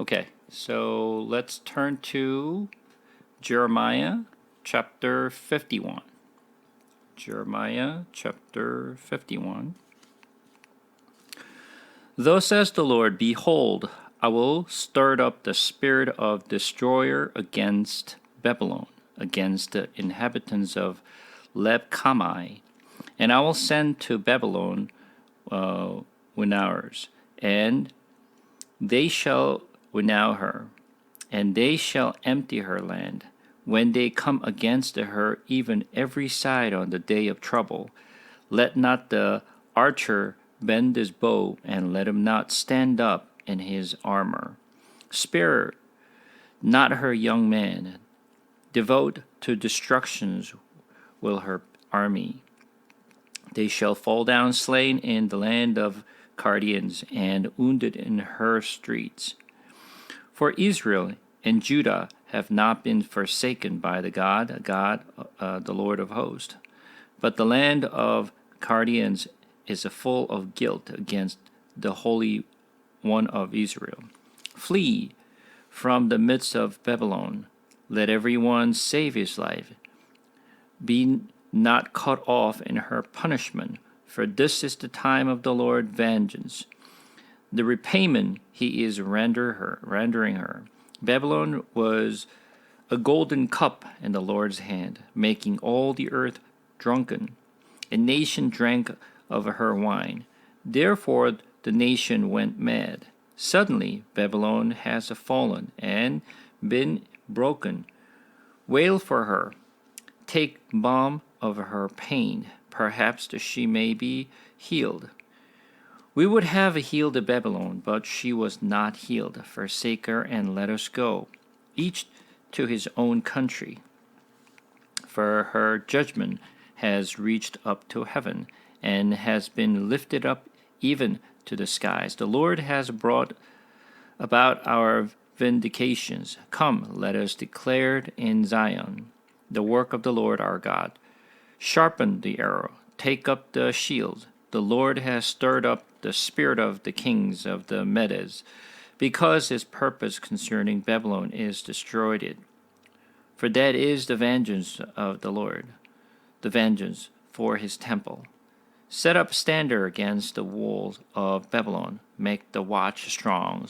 Okay, so let's turn to Jeremiah chapter 51. Jeremiah chapter 51. Thus says the Lord, Behold, I will stir up the spirit of destroyer against Babylon, against the inhabitants of Leb-Kamai, and I will send to Babylon winnowers, and they shall winnow her, and they shall empty her land. When they come against her, even every side on the day of trouble, let not the archer bend his bow, and let him not stand up in his armor. Spare not her young men, devote to destructions will her army. They shall fall down slain in the land of Chaldeans, and wounded in her streets. For Israel and Judah have not been forsaken by the the Lord of hosts, but the land of Chaldeans is full of guilt against the Holy One of Israel. Flee from the midst of Babylon. Let every one save his life. Be not cut off in her punishment, for this is the time of the Lord's vengeance. The repayment he is rendering her. Babylon was a golden cup in the Lord's hand, making all the earth drunken. A nation drank of her wine. Therefore the nation went mad. Suddenly Babylon has fallen and been broken. Wail for her. Take balm of her pain. Perhaps she may be healed. We would have healed Babylon, but she was not healed. Forsake her and let us go, each to his own country. For her judgment has reached up to heaven, and has been lifted up even to the skies. The Lord has brought about our vindications. Come, let us declare it in Zion, the work of the Lord our God. Sharpen the arrow, take up the shield. The Lord has stirred up the spirit of the kings of the Medes, because his purpose concerning Babylon is destroyed it. For that is the vengeance of the Lord, the vengeance for his temple. Set up standard against the walls of Babylon, make the watch strong.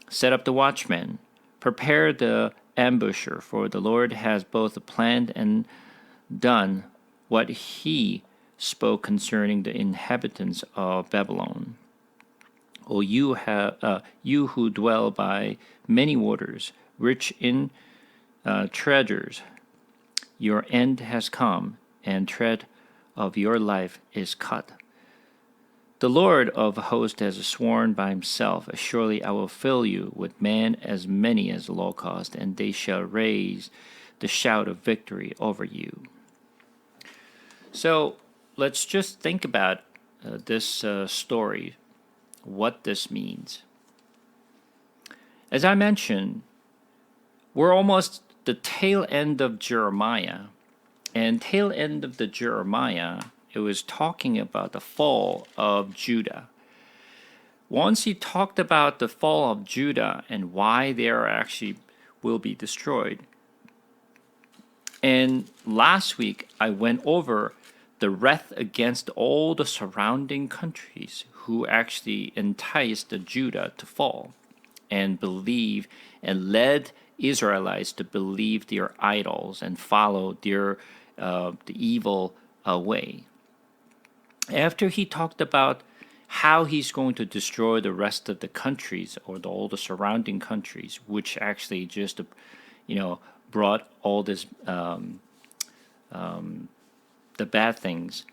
Set up the watchman, prepare the ambusher, for the Lord has both planned and done what he spoke concerning the inhabitants of Babylon. O you who dwell by many waters, rich in treasures, your end has come, and thread of your life is cut. The Lord of hosts has sworn by himself, surely I will fill you with men as many as locusts, and they shall raise the shout of victory over you. So let's just think about this story, what this means. As I mentioned, we're almost the tail end of Jeremiah. And tail end of the Jeremiah, it was talking about the fall of Judah. Once he talked about the fall of Judah and why they are actually will be destroyed. And last week I went over the wrath against all the surrounding countries who actually enticed the Judah to fall and believe and led Israelites to believe their idols and follow their the evil way. After he talked about how he's going to destroy the rest of the countries or all the surrounding countries, which actually just brought all this the bad things.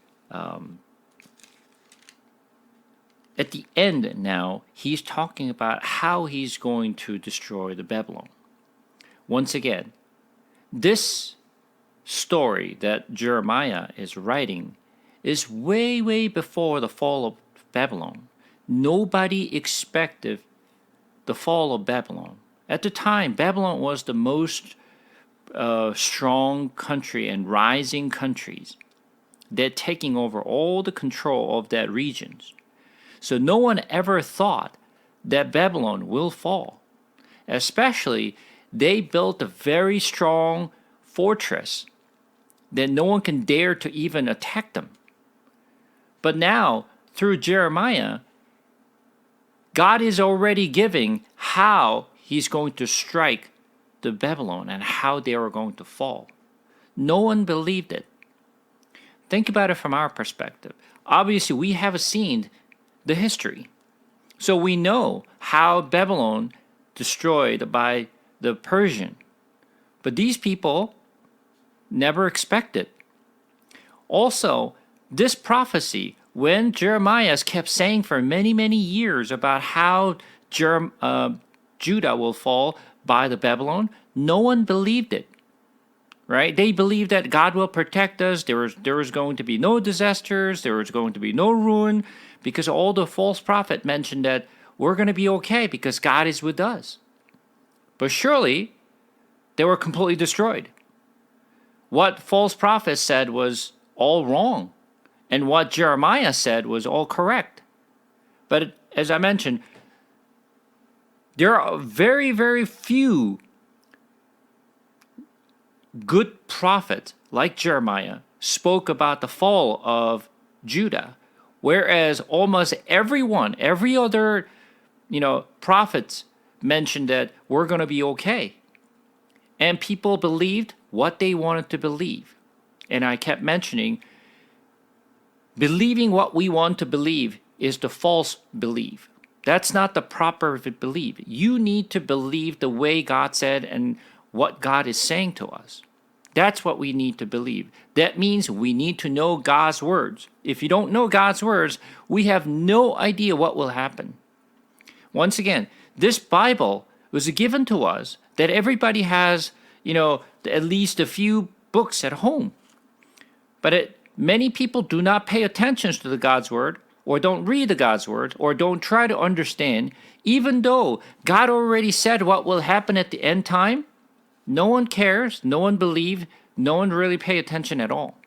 At the end now, he's talking about how he's going to destroy the Babylon. Once again, this story that Jeremiah is writing is way, way before the fall of Babylon. Nobody expected the fall of Babylon. At the time, Babylon was the most strong country and rising countries. They're taking over all the control of that region. So no one ever thought that Babylon will fall. Especially, they built a very strong fortress that no one can dare to even attack them. But now, through Jeremiah, God is already giving how he's going to strike the Babylon and how they are going to fall. No one believed it. Think about it from our perspective. Obviously, we have seen the history. So we know how Babylon destroyed by the Persian. But these people never expected. Also, this prophecy, when Jeremiah kept saying for many, many years about how Judah will fall by the Babylon, no one believed it. Right? They believed that God will protect us. There was going to be no disasters. There was going to be no ruin, because all the false prophet mentioned that we're going to be okay because God is with us. But surely, they were completely destroyed. What false prophets said was all wrong, and what Jeremiah said was all correct. But as I mentioned, there are very, very few good prophets like Jeremiah spoke about the fall of Judah, whereas almost every other prophets mentioned that we're going to be okay. And people believed what they wanted to believe. And I kept mentioning, believing what we want to believe is the false belief. That's not the proper belief. You need to believe the way God said and what God is saying to us. That's what we need to believe. That means we need to know God's words. If you don't know God's words, we have no idea what will happen. Once again, this Bible was given to us that everybody has, at least a few books at home. But many people do not pay attention to the God's word, or don't read the God's word, or don't try to understand, even though God already said what will happen at the end time. No one cares, no one believes, no one really pay attention at all.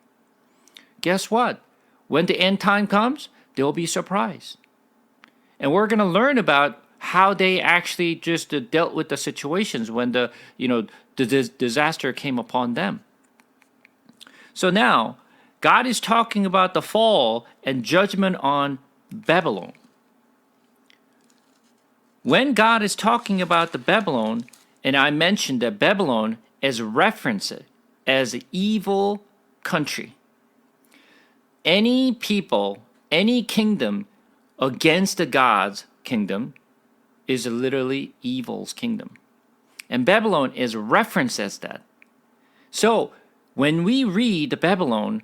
Guess what? When the end time comes, they'll be surprised. And we're going to learn about how they actually just dealt with the situations when the disaster came upon them. So now, God is talking about the fall and judgment on Babylon. When God is talking about the Babylon, and I mentioned that Babylon is referenced as an evil country. Any people, any kingdom against the God's kingdom is literally evil's kingdom. And Babylon is referenced as that. So when we read the Babylon,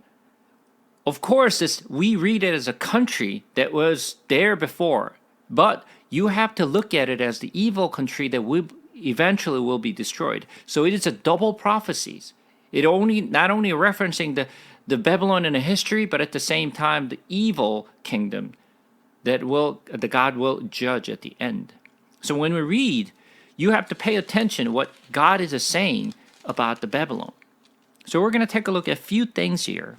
of course, we read it as a country that was there before. But you have to look at it as the evil country that eventually will be destroyed. So it is a double prophecies. It not only referencing the Babylon in the history, but at the same time the evil kingdom that God will judge at the end. So when we read, you have to pay attention to what God is saying about the Babylon. So we're going to take a look at a few things here.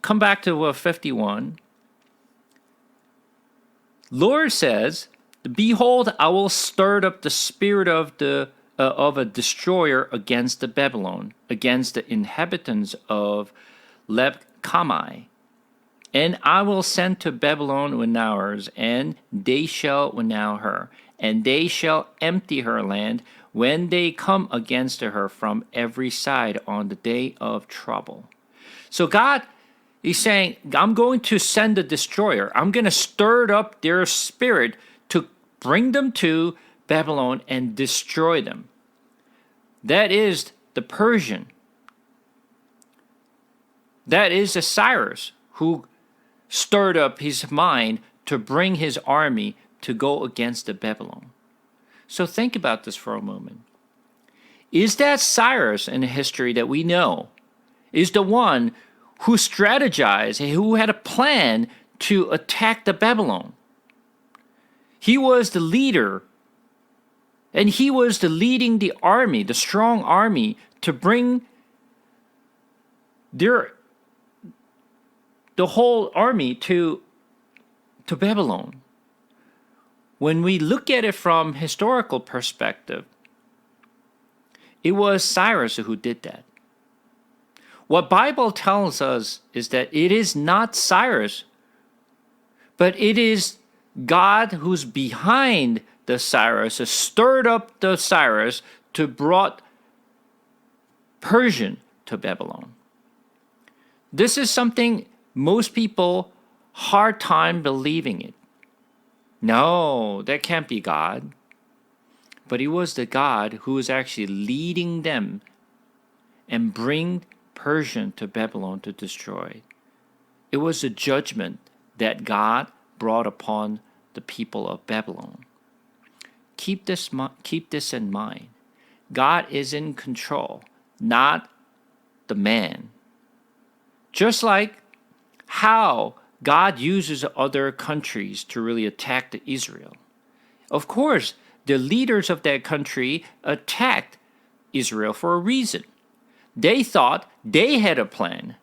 Come back to 51. Lord says, "Behold, I will stir up the spirit of a destroyer against the Babylon, against the inhabitants of Leb-Kamai. And I will send to Babylon winnowers, and they shall winnow her, and they shall empty her land when they come against her from every side on the day of trouble." So God is saying, I'm going to send a destroyer. I'm going to stir up their spirit to bring them to Babylon and destroy them. That is the Persian. That is the Cyrus who stirred up his mind to bring his army to go against the Babylon. So think about this for a moment. Is that Cyrus in the history that we know is the one who strategized, who had a plan to attack the Babylon? He was the leader, and he was leading the army, the strong army, to bring the whole army to Babylon. when we look at it from historical perspective, it was Cyrus who did that. What Bible tells us is that it is not Cyrus, but it is God who's behind the Cyrus, who stirred up the Cyrus to brought Persian to Babylon. This is something most people hard time believing it. No, that can't be God. But it was the God who was actually leading them and bring Persian to Babylon to destroy. It was a judgment that God brought upon the people of Babylon. Keep this in mind. God is in control, not the man. Just like how God uses other countries to really attack Israel. Of course, the leaders of that country attacked Israel for a reason. They thought they had a plan.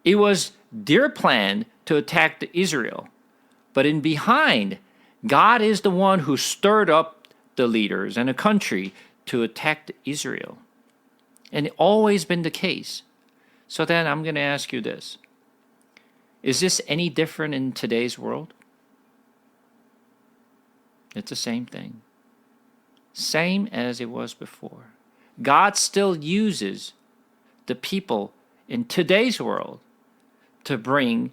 It was their plan to attack Israel. But in behind, God is the one who stirred up the leaders and the country to attack Israel. And it's always been the case. So then I'm going to ask you this. Is this any different in today's world? It's the same thing. Same as it was before. God still uses the people in today's world to bring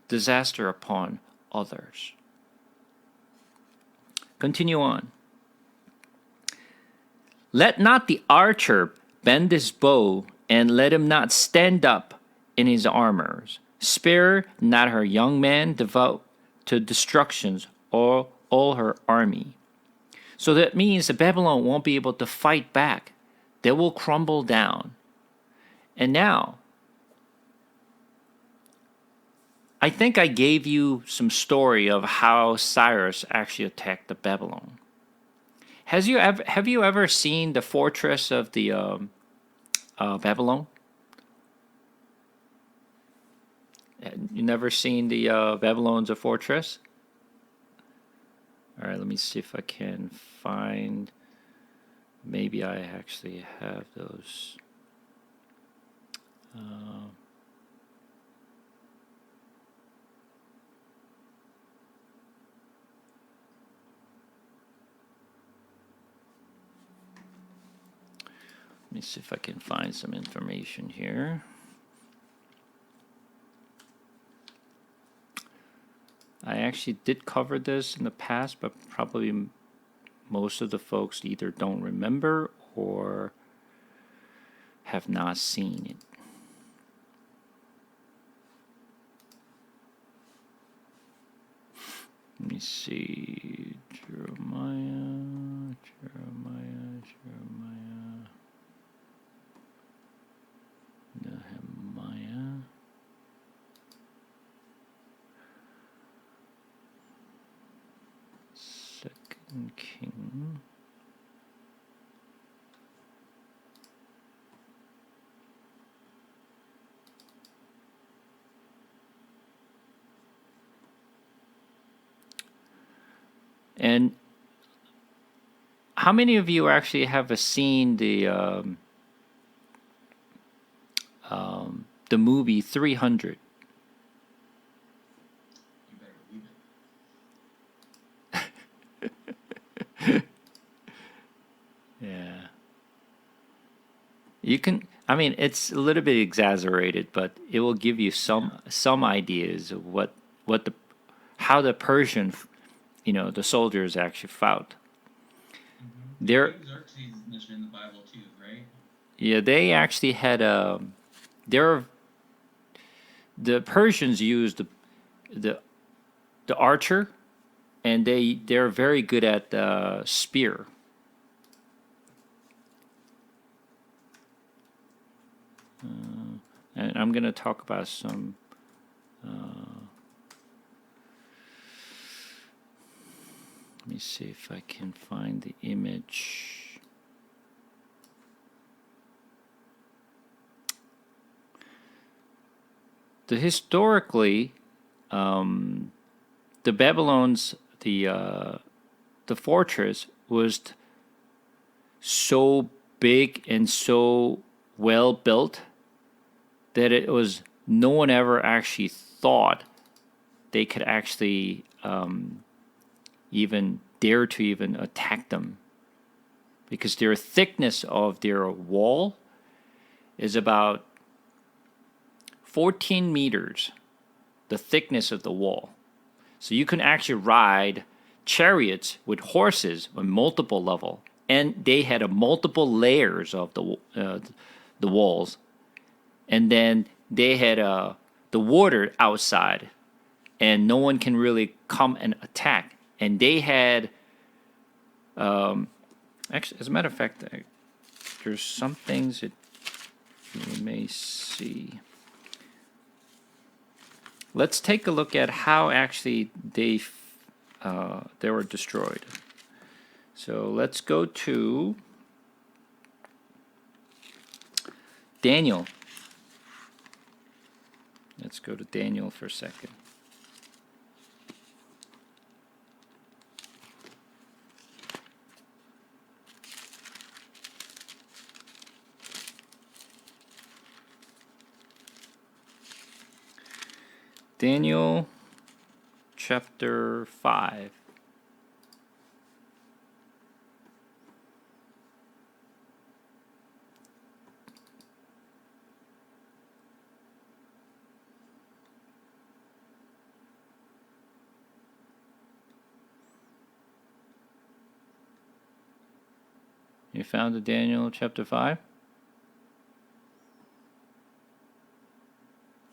disaster upon others. Continue on. Let not the archer bend his bow, and let him not stand up in his armors. Spare not her young man, devote to destructions all her army. So that means that Babylon won't be able to fight back. They will crumble down. And now, I think I gave you some story of how Cyrus actually attacked the Babylon. Have you ever seen the fortress of the Babylon? You never seen the Babylon's a fortress? All right, let me see if I can find. Maybe I actually have those. Let me see if I can find some information here. I actually did cover this in the past, but probably most of the folks either don't remember or have not seen it. Let me see. Jeremiah. Nehemiah. Second King. And how many of you actually have seen the movie 300? Yeah. You can, I mean, it's a little bit exaggerated, but it will give you some ideas of how the Persian, the soldiers actually fought. They're, Xerxes is mentioned in the Bible too, right? yeah, they actually had the Persians used the archer, and they're very good at spear. And I'm going to talk about some. Let me see if I can find the image. Historically, the Babylons, the the fortress was so big and so well built that it was no one ever actually thought they could actually even dare to even attack them, because their thickness of their wall is about 14 meters, the thickness of the wall. So you can actually ride chariots with horses on multiple level, and they had a multiple layers of the walls, and then they had the water outside, and no one can really come and attack. And they had, actually, as a matter of fact, there's some things that you may see. Let's take a look at how actually they were destroyed. So let's go to Daniel. Let's go to Daniel for a second. Daniel chapter 5. You found the Daniel chapter 5?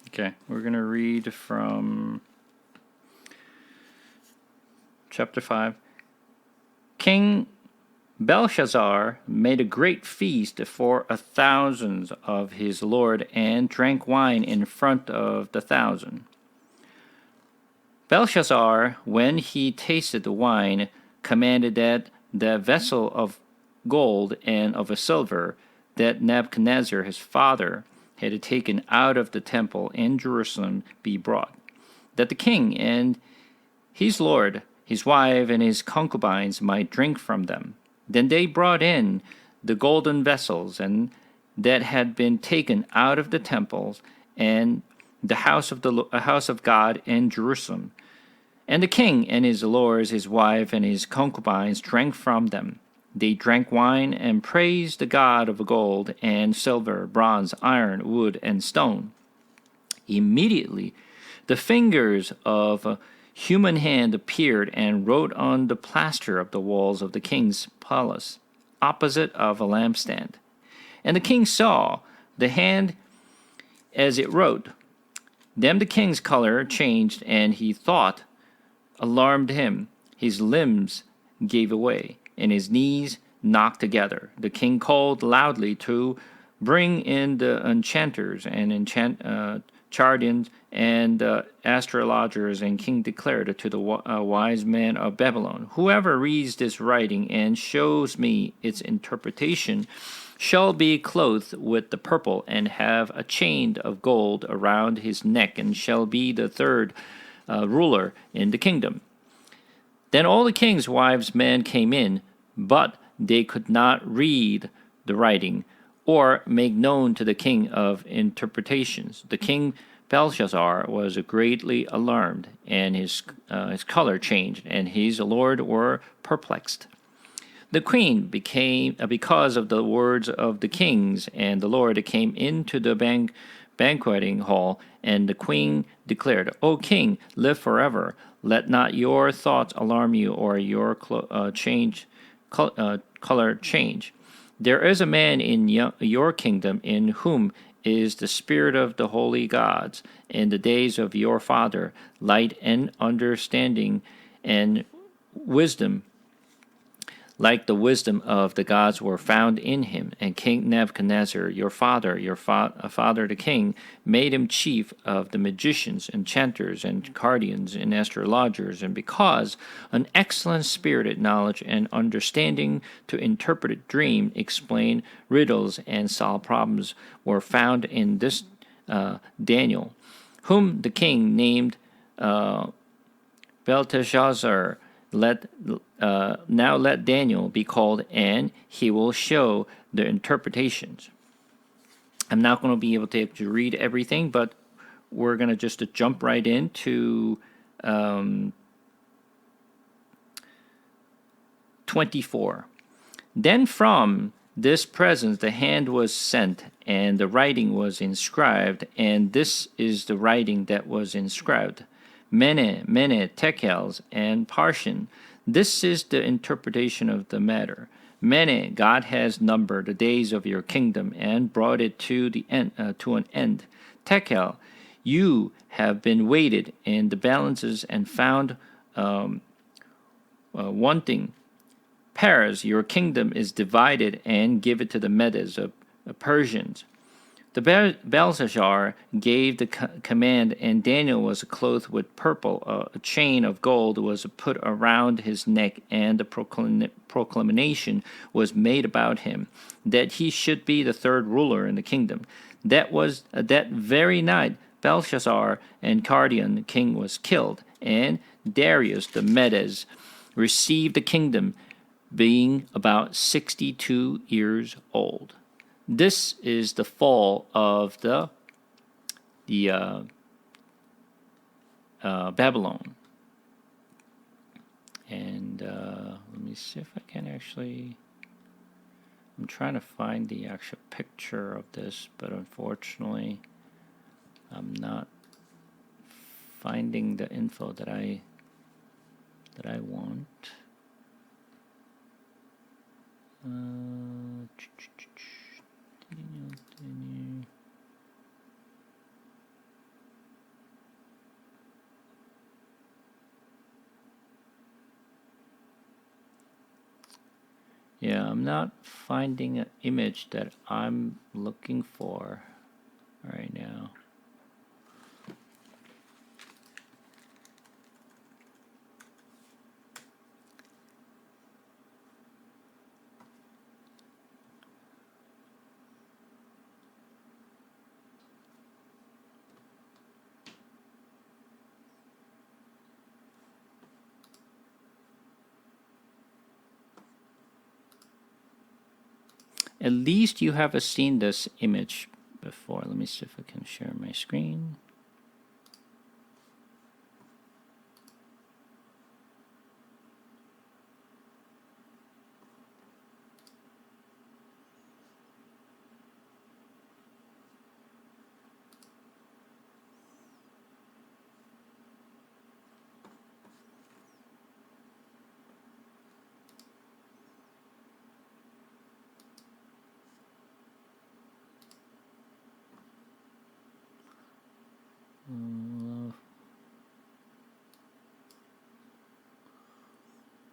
Okay, we're going to read from chapter 5. King Belshazzar made a great feast for 1,000 of his lord and drank wine in front of the 1,000. Belshazzar, when he tasted the wine, commanded that the vessel of gold and of a silver that Nebuchadnezzar his father had taken out of the temple in Jerusalem be brought, that the king and his lord, his wife, and his concubines might drink from them. Then they brought in the golden vessels and that had been taken out of the temples and the house of God in Jerusalem. And the king and his lords, his wife, and his concubines drank from them. They drank wine and praised the God of gold and silver, bronze, iron, wood, and stone. Immediately, the fingers of a human hand appeared and wrote on the plaster of the walls of the king's palace, opposite of a lampstand. And the king saw the hand as it wrote. Then the king's color changed, and he thought alarmed him. His limbs gave way, and his knees knocked together. The king called loudly to bring in the enchanters and Chaldeans and astrologers, and king declared to the wise men of Babylon, whoever reads this writing and shows me its interpretation shall be clothed with the purple and have a chain of gold around his neck, and shall be the third ruler in the kingdom. Then all the king's wives' men came in, but they could not read the writing or make known to the king of interpretations. The king Belshazzar was greatly alarmed, and his color changed, and his lord were perplexed. The queen became, because of the words of the kings and the lord, came into the banqueting hall, and the queen declared, O king, live forever. Let not your thoughts alarm you, or your color change. There is a man in your kingdom in whom is the spirit of the holy gods. In the days of your father, light and understanding and wisdom, like the wisdom of the gods, were found in him. And King Nebuchadnezzar, your father the king, made him chief of the magicians, enchanters, and Chaldeans, and astrologers. And because an excellent spirited knowledge and understanding to interpret a dream, explain riddles, and solve problems were found in this Daniel, whom the king named Belteshazzar, Now let Daniel be called, and he will show the interpretations. I'm not going to be able to read everything, but we're going to just jump right into 24. Then from this presence the hand was sent, and the writing was inscribed, and this is the writing that was inscribed: Mene, Mene, Tekels, and Parshin. This is the interpretation of the matter. Mene, God has numbered the days of your kingdom and brought it to the end, to an end. Tekel, you have been weighed in the balances and found wanting. Paris, your kingdom is divided, and give it to the Medes of Persians. The Belshazzar gave the command, and Daniel was clothed with purple. A chain of gold was put around his neck, and the proclamation was made about him that he should be the third ruler in the kingdom. That very night. Belshazzar and Cardian the king was killed, and Darius the Medes received the kingdom, being about 62 years old. This is the fall of the Babylon. And let me see if I can actually. I'm trying to find the actual picture of this, but unfortunately, I'm not finding the info that I want. Yeah, I'm not finding an image that I'm looking for right now. At least you have seen this image before. Let me see if I can share my screen.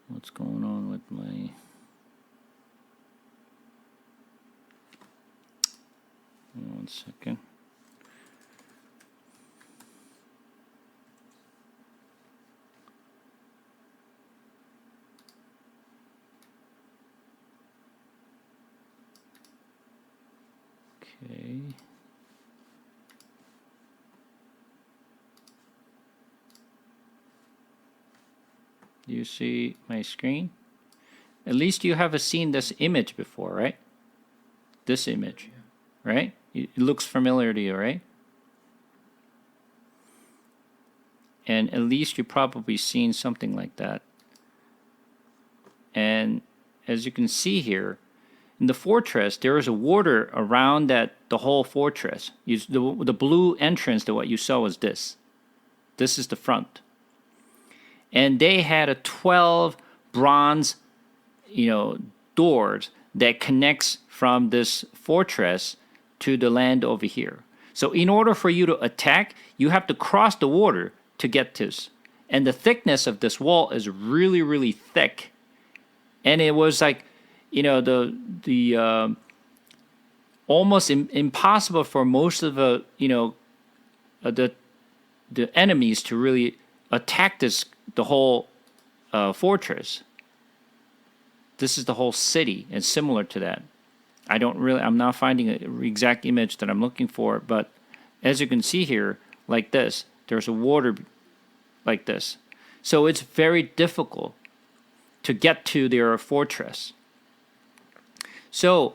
What's going on with my... One second. Okay. Do you see my screen? At least you have seen this image before, right? This image, right? It looks familiar to you, right? And at least you've probably seen something like that. And as you can see here, in the fortress, there is a water around the whole fortress. The blue entrance to what you saw was this. This is the front. And they had 12 bronze, doors that connects from this fortress to the land over here. So in order for you to attack, you have to cross the water to get this. And the thickness of this wall is really, really thick. And it was like, the almost impossible for most of the enemies to really attack the whole fortress. This is the whole city, and similar to that. I'm not finding an exact image that I'm looking for, but as you can see here, like this, there's a water like this. So it's very difficult to get to their fortress. So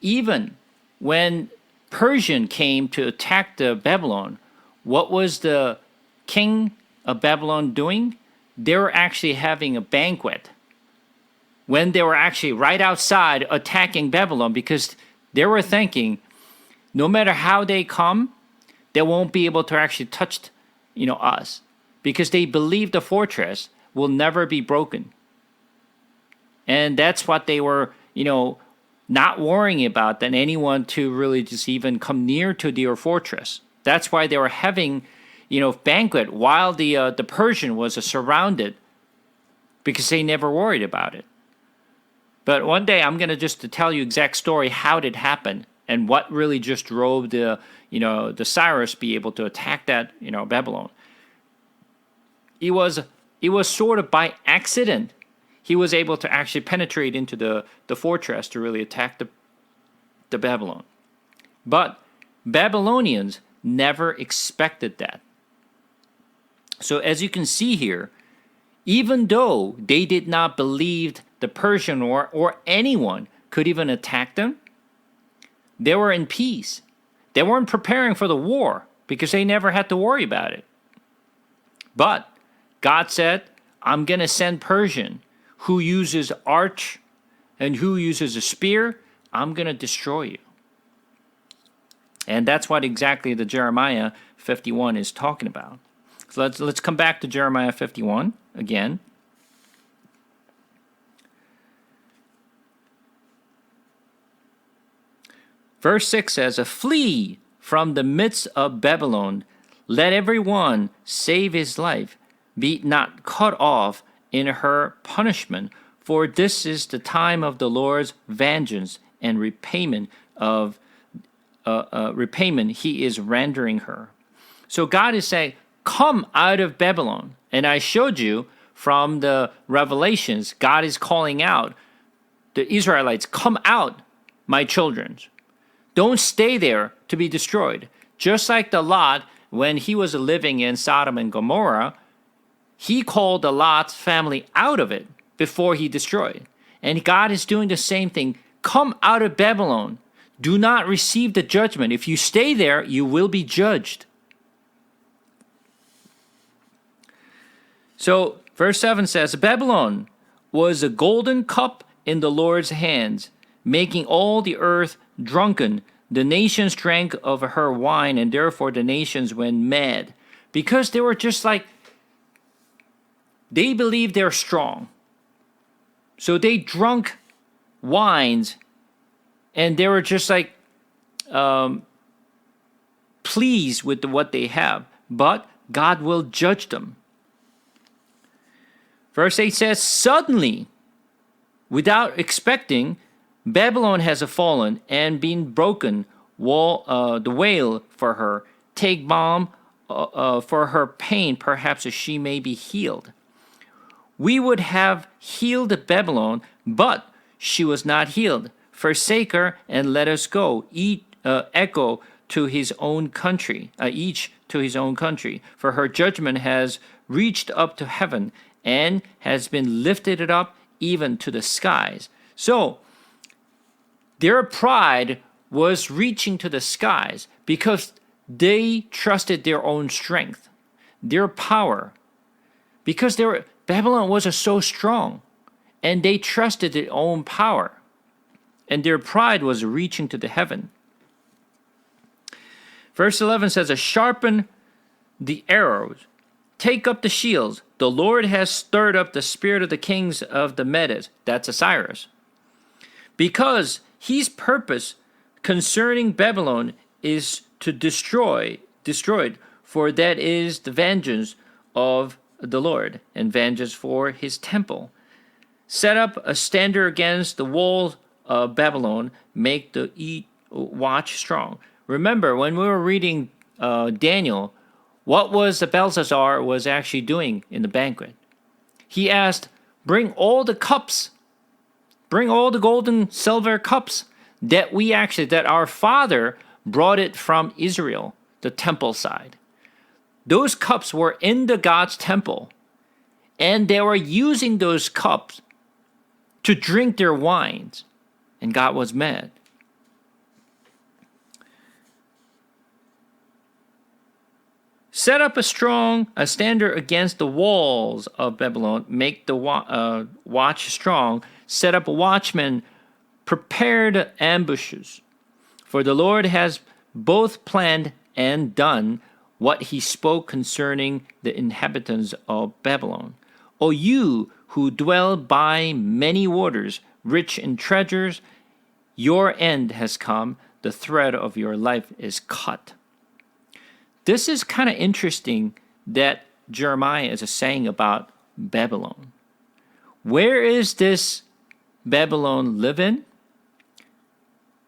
even when Persian came to attack the Babylon, what was the king of Babylon doing? They were actually having a banquet when they were actually right outside attacking Babylon, because they were thinking, no matter how they come, they won't be able to actually touch, us, because they believe the fortress will never be broken. And that's what they were, not worrying about, than anyone to really just even come near to their fortress. That's why they were having, banquet while the Persian was surrounded, because they never worried about it. But one day I'm going to just tell you exact story how did it happen and what really just drove the Cyrus be able to attack that, Babylon. It was sort of by accident he was able to actually penetrate into the fortress to really attack the Babylon. But Babylonians never expected that. So as you can see here, even though they did not believe the Persian or anyone could even attack them, they were in peace. They weren't preparing for the war because they never had to worry about it. But God said, I'm going to send Persian who uses arch and who uses a spear. I'm going to destroy you. And that's what exactly the Jeremiah 51 is talking about. So let's come back to Jeremiah 51 again. Verse 6 says, flee from the midst of Babylon. Let everyone save his life. Be not cut off in her punishment. For this is the time of the Lord's vengeance and repayment of repayment he is rendering her. So God is saying, come out of Babylon. And I showed you from the Revelations, God is calling out the Israelites, come out, my children. Don't stay there to be destroyed. Just like the Lot, when he was living in Sodom and Gomorrah, he called the Lot's family out of it before he destroyed. And God is doing the same thing. Come out of Babylon. Do not receive the judgment. If you stay there, you will be judged. So, verse 7 says, Babylon was a golden cup in the Lord's hands, making all the earth drunken. The nations drank of her wine, and therefore the nations went mad. Because they were just like, they believed they're strong. So they drunk wines, and they were just like pleased with what they have. But God will judge them. Verse 8 says, suddenly, without expecting, Babylon has fallen and been broken. The wail for her. Take balm for her pain, perhaps she may be healed. We would have healed Babylon, but she was not healed. Forsake her and let us go. Echo to his own country, each to his own country. For her judgment has reached up to heaven and has been lifted up even to the skies. So, their pride was reaching to the skies because they trusted their own strength, their power. Because Babylon was so strong, and they trusted their own power. And their pride was reaching to the heaven. Verse 11 says, sharpen the arrows, take up the shields. The Lord has stirred up the spirit of the kings of the Medes. That's Cyrus. Because his purpose concerning Babylon is to destroy it, for that is the vengeance of the Lord, and vengeance for his temple. Set up a standard against the walls of Babylon, make the watch strong. Remember, when we were reading Daniel, what was the Belshazzar was actually doing in the banquet? He asked, bring all the cups, bring all the gold and silver cups that our father brought it from Israel, the temple side. Those cups were in the God's temple. And they were using those cups to drink their wines. And God was mad. Set up a standard against the walls of Babylon. Make the watch strong. Set up a watchman. Prepared ambushes. For the Lord has both planned and done what he spoke concerning the inhabitants of Babylon. O you who dwell by many waters, rich in treasures, your end has come. The thread of your life is cut. This is kind of interesting that Jeremiah is saying about Babylon. Where is this Babylon live in?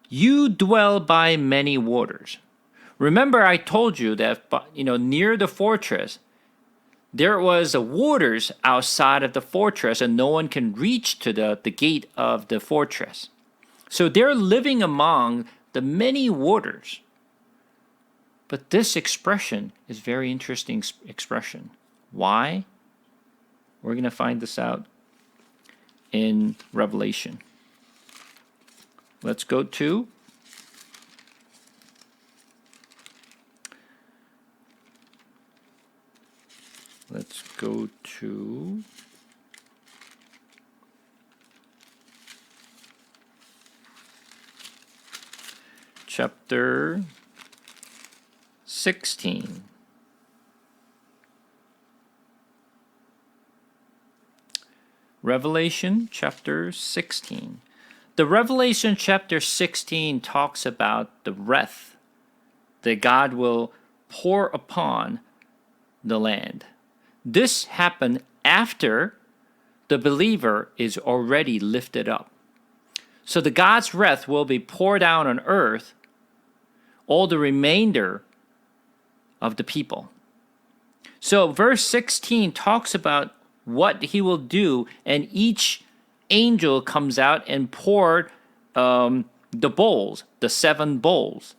You dwell by many waters. Remember, I told you that near the fortress, there was waters outside of the fortress, and no one can reach to the gate of the fortress. So they're living among the many waters. But this expression is very interesting expression. Why? We're going to find this out in Revelation. Let's go to chapter 16. Revelation chapter 16. The Revelation chapter 16 talks about the wrath that God will pour upon the land. This happened after the believer is already lifted up. So the God's wrath will be poured out on earth, all the remainder of the people. So verse 16 talks about what he will do, and each angel comes out and poured the bowls, the 7 bowls.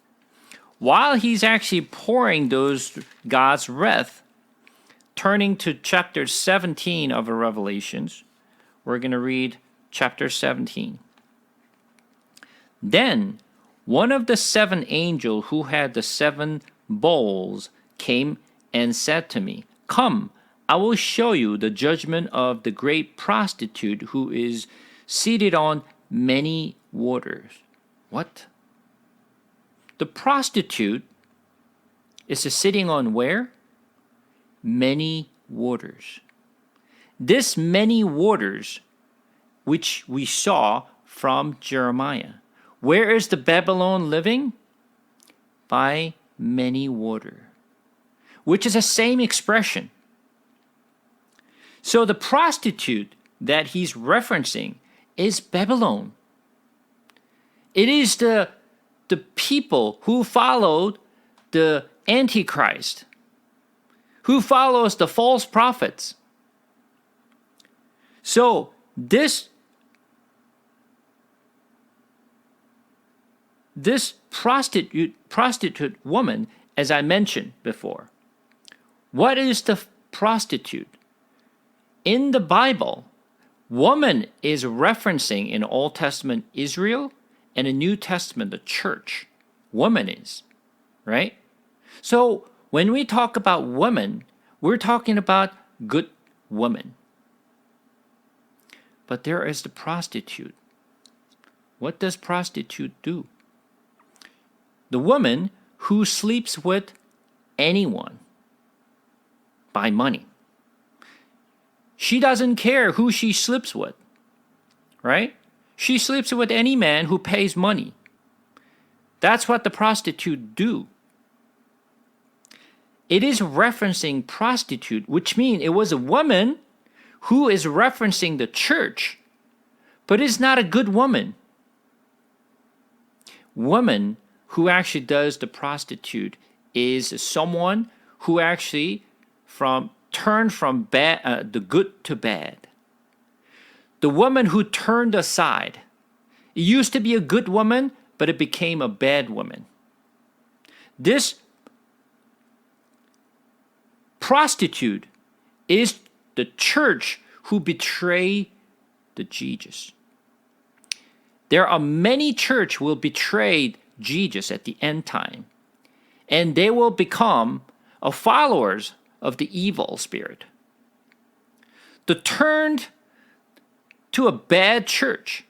While he's actually pouring those God's wrath, turning to chapter 17 of Revelations, we're going to read chapter 17. Then one of the 7 angels who had the 7 bowls came and said to me, "Come, I will show you the judgment of the great prostitute who is seated on many waters." What? The prostitute is sitting on where? Many waters. This many waters, which we saw from Jeremiah. Where is the Babylon living? By many water, which is the same expression. So the prostitute that he's referencing is Babylon. It is the people who followed the Antichrist, who follows the false prophets. So this prostitute woman, as I mentioned before, what is the prostitute? In the Bible, woman is referencing in Old Testament Israel, and in New Testament the church. Woman is, right? So when we talk about woman, we're talking about good woman. But there is the prostitute. What does prostitute do? The woman who sleeps with anyone by money. She doesn't care who she sleeps with, right? She sleeps with any man who pays money. That's what the prostitute do. It is referencing prostitute, which means it was a woman who is referencing the church, but it's not a good woman. Woman who actually does the prostitute is someone who actually turned from bad, the good to bad. The woman who turned aside. It used to be a good woman, but it became a bad woman. This prostitute is the church who betray the Jesus. There are many church will betray Jesus at the end time, and they will become followers of the evil spirit. The turned to a bad church.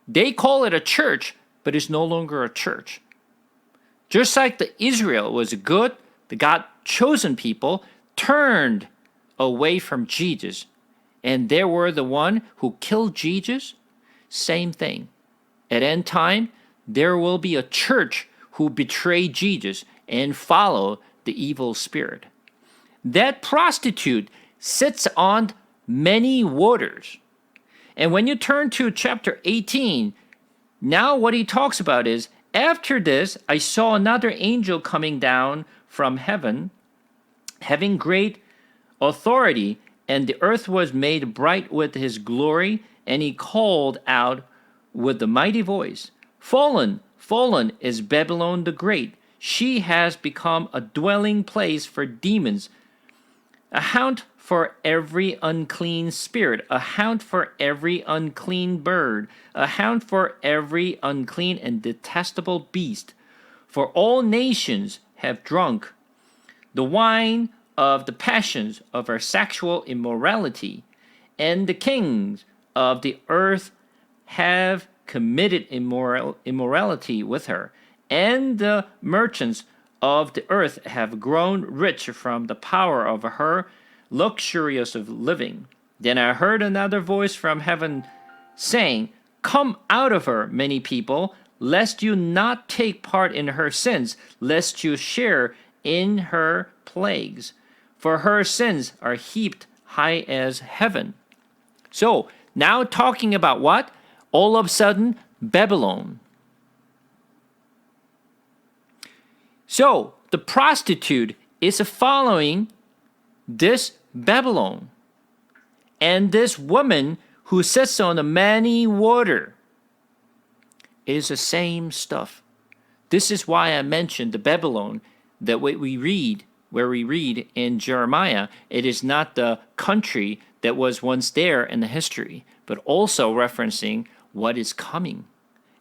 They call it a church, but it's no longer a church. Just like the Israel was good, the God chosen people turned away from Jesus, and they were the one who killed Jesus. Same thing. At end time, there will be a church who betray Jesus and follow the evil spirit. That prostitute sits on many waters. And when you turn to chapter 18, now what he talks about is, after this, I saw another angel coming down from heaven, having great authority, and the earth was made bright with his glory, and he called out with a mighty voice, Fallen, fallen is Babylon the Great. She has become a dwelling place for demons, a haunt for every unclean spirit, a haunt for every unclean bird, a haunt for every unclean and detestable beast. For all nations have drunk the wine of the passions of her sexual immorality, and the kings of the earth have committed immorality with her, and the merchants of the earth have grown rich from the power of her luxurious of living. Then I heard another voice from heaven saying, Come out of her, many people, lest you not take part in her sins, lest you share in her plagues. For her sins are heaped high as heaven. So, now talking about what? All of a sudden, Babylon. So, the prostitute is following this Babylon. And this woman who sits on the many water is the same stuff. This is why I mentioned the Babylon that where we read in Jeremiah. It is not the country that was once there in the history, but also referencing what is coming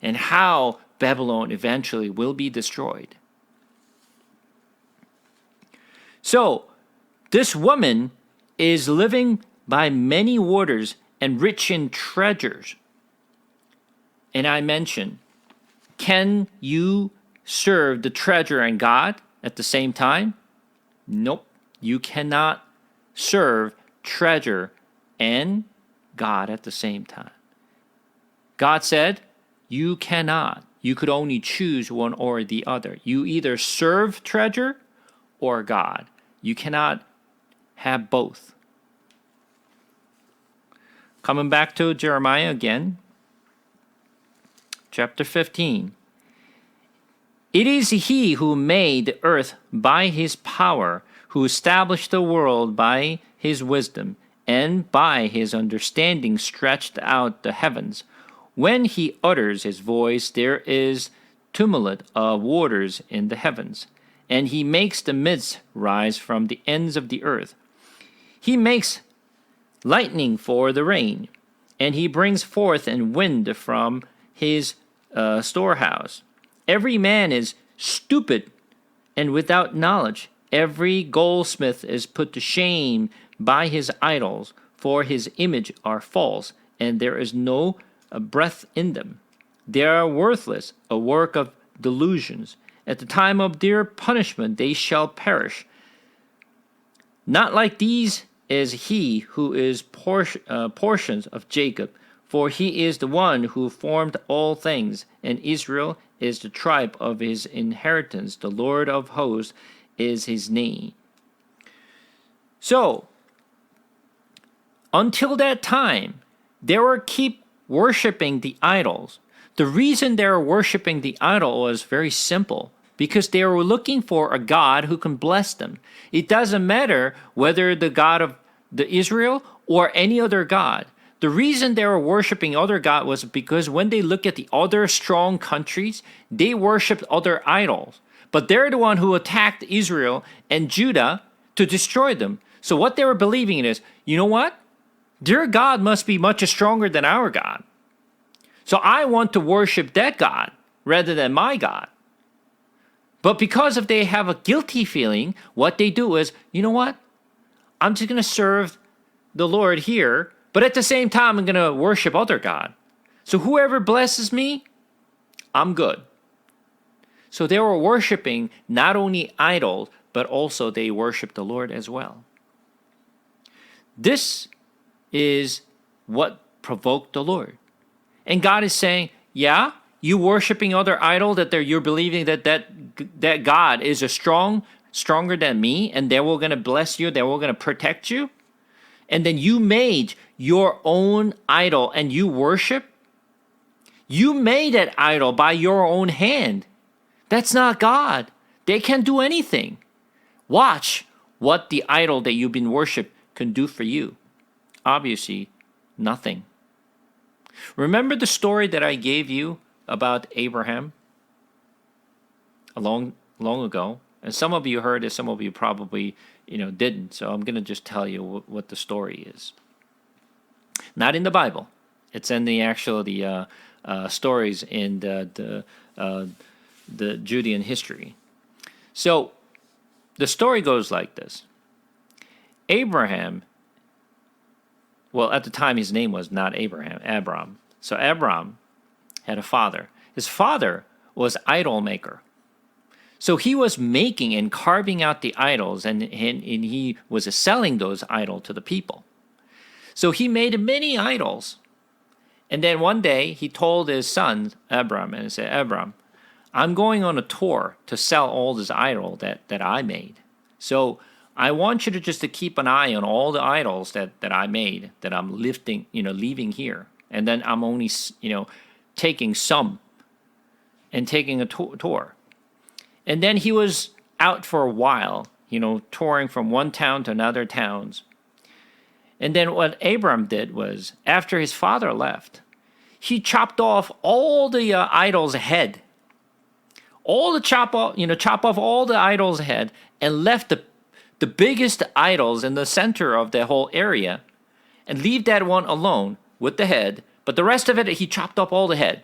and how Babylon eventually will be destroyed. So, this woman is living by many waters and rich in treasures. And I mentioned, can you serve the treasure and God at the same time? Nope. You cannot serve treasure and God at the same time. God said, you cannot. You could only choose one or the other. You either serve treasure or God. You cannot have both. Coming back to Jeremiah again, chapter 15. It is he who made the earth by his power, who established the world by his wisdom, and by his understanding stretched out the heavens. When he utters his voice, there is tumult of waters in the heavens, and he makes the mists rise from the ends of the earth. He makes lightning for the rain, and he brings forth and wind from his storehouse. Every man is stupid and without knowledge. Every goldsmith is put to shame by his idols, for his image are false, and there is no breath in them. They are worthless, a work of delusions. At the time of their punishment they shall perish. Not like these is he who is portions of Jacob, for he is the one who formed all things, and Israel is the tribe of his inheritance. The Lord of hosts is his name. So, until that time, they were keep worshiping the idols. The reason they were worshiping the idol was very simple, because they were looking for a God who can bless them. It doesn't matter whether the God of the Israel or any other God. The reason they were worshiping other God was because when they look at the other strong countries, they worshiped other idols. But they're the one who attacked Israel and Judah to destroy them. So what they were believing is, you know what? Their God must be much stronger than our God. So I want to worship that God rather than my God. But because if they have a guilty feeling, what they do is, you know what? I'm just going to serve the Lord here, but at the same time, I'm going to worship other God. So whoever blesses me, I'm good. So they were worshiping not only idols, but also they worship the Lord as well. This is what provoked the Lord. And God is saying, yeah, you worshiping other idol, you're believing that God is stronger than me, and they were going to bless you, they were going to protect you. And then you made your own idol and you worship. You made that idol by your own hand. That's not God. They can't do anything. Watch what the idol that you've been worshiping can do for you. Obviously, nothing. Remember the story that I gave you about Abraham a long ago? And some of you heard it, some of you probably didn't. So I'm going to just tell you what the story is. Not in the Bible. It's in the stories in the Judean history. So the story goes like this. Abraham, well, at the time his name was not Abraham, Abram. So Abram had a father. His father was idol maker. So he was making and carving out the idols, and he was selling those idols to the people. So he made many idols. And then one day he told his son, Abram, and he said, Abram, I'm going on a tour to sell all this idol that I made. So I want you to keep an eye on all the idols that I made, that I'm leaving here. And then I'm only, taking some and taking a tour. And then he was out for a while, touring from one town to another towns. And then what Abram did was, after his father left, he chopped off all the idols' head. Chop off all the idols' head and left the biggest idols in the center of the whole area and leave that one alone with the head. But the rest of it, he chopped up all the head.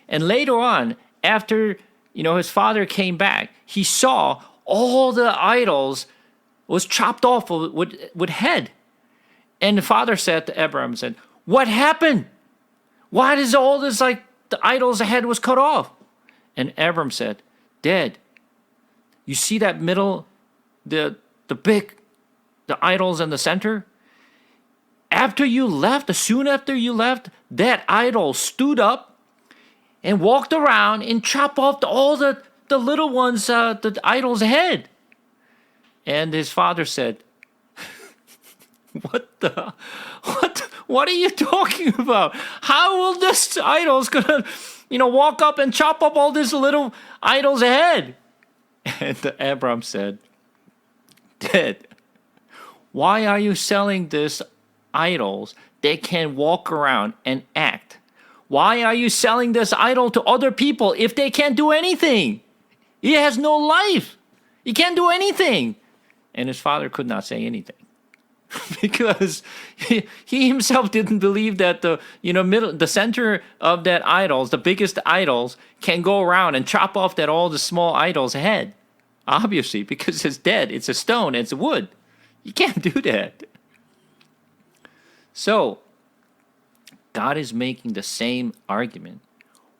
And later on, after his father came back, he saw all the idols was chopped off with head. And the father said to Abraham, what happened? Why does all this, the idol's head was cut off? And Abram said, Dad, you see that middle, the idols in the center? Soon after you left, that idol stood up and walked around and chopped off all the little ones, the idol's head. And his father said, what are you talking about? How will this idol's gonna, walk up and chop up all this little idol's head? And Abram said, Dad, why are you selling this idols that can walk around and act? Why are you selling this idol to other people if they can't do anything? He has no life. He can't do anything. And his father could not say anything. Because he himself didn't believe that the center of that idols, the biggest idols, can go around and chop off all the small idols' head. Obviously, because it's dead. It's a stone. It's wood. You can't do that. So, God is making the same argument.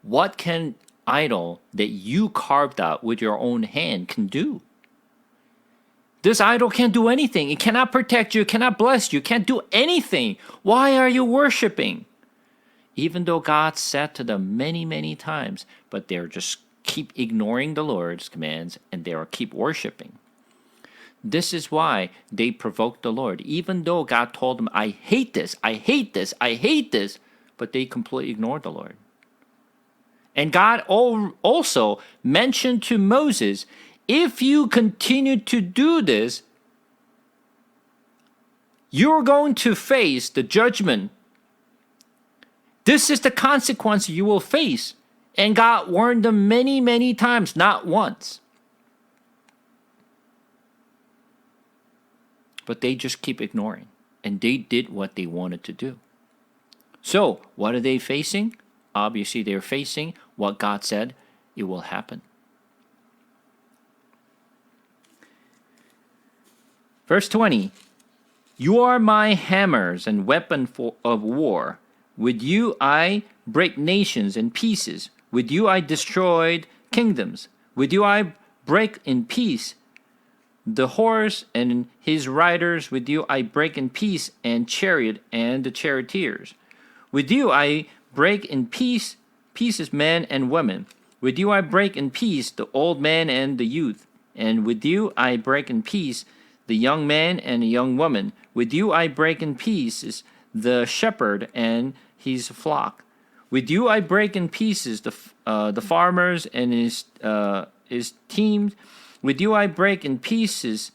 What can idol that you carved out with your own hand can do? This idol can't do anything. It cannot protect you. It cannot bless you. It can't do anything. Why are you worshiping? Even though God said to them many, many times, but they're just keep ignoring the Lord's commands and they keep worshiping. This is why they provoked the Lord. Even though God told them, I hate this, I hate this, I hate this, but they completely ignored the Lord. And God also mentioned to Moses, if you continue to do this, you're going to face the judgment. This is the consequence you will face. And God warned them many, many times, not once. but they just keep ignoring. And they did what they wanted to do. So, what are they facing? Obviously, they're facing what God said it will happen. Verse 20, you are my hammers and weapon of war. With you I break nations in pieces. With you I destroyed kingdoms. With you I break in peace the horse and his riders. With you I break in peace and chariot and the charioteers. With you I break in pieces men and women. With you I break in peace the old man and the youth. And with you I break in peace the young man and the young woman. With you I break in pieces the shepherd and his flock. With you I break in pieces the farmers and his teams. With you I break in pieces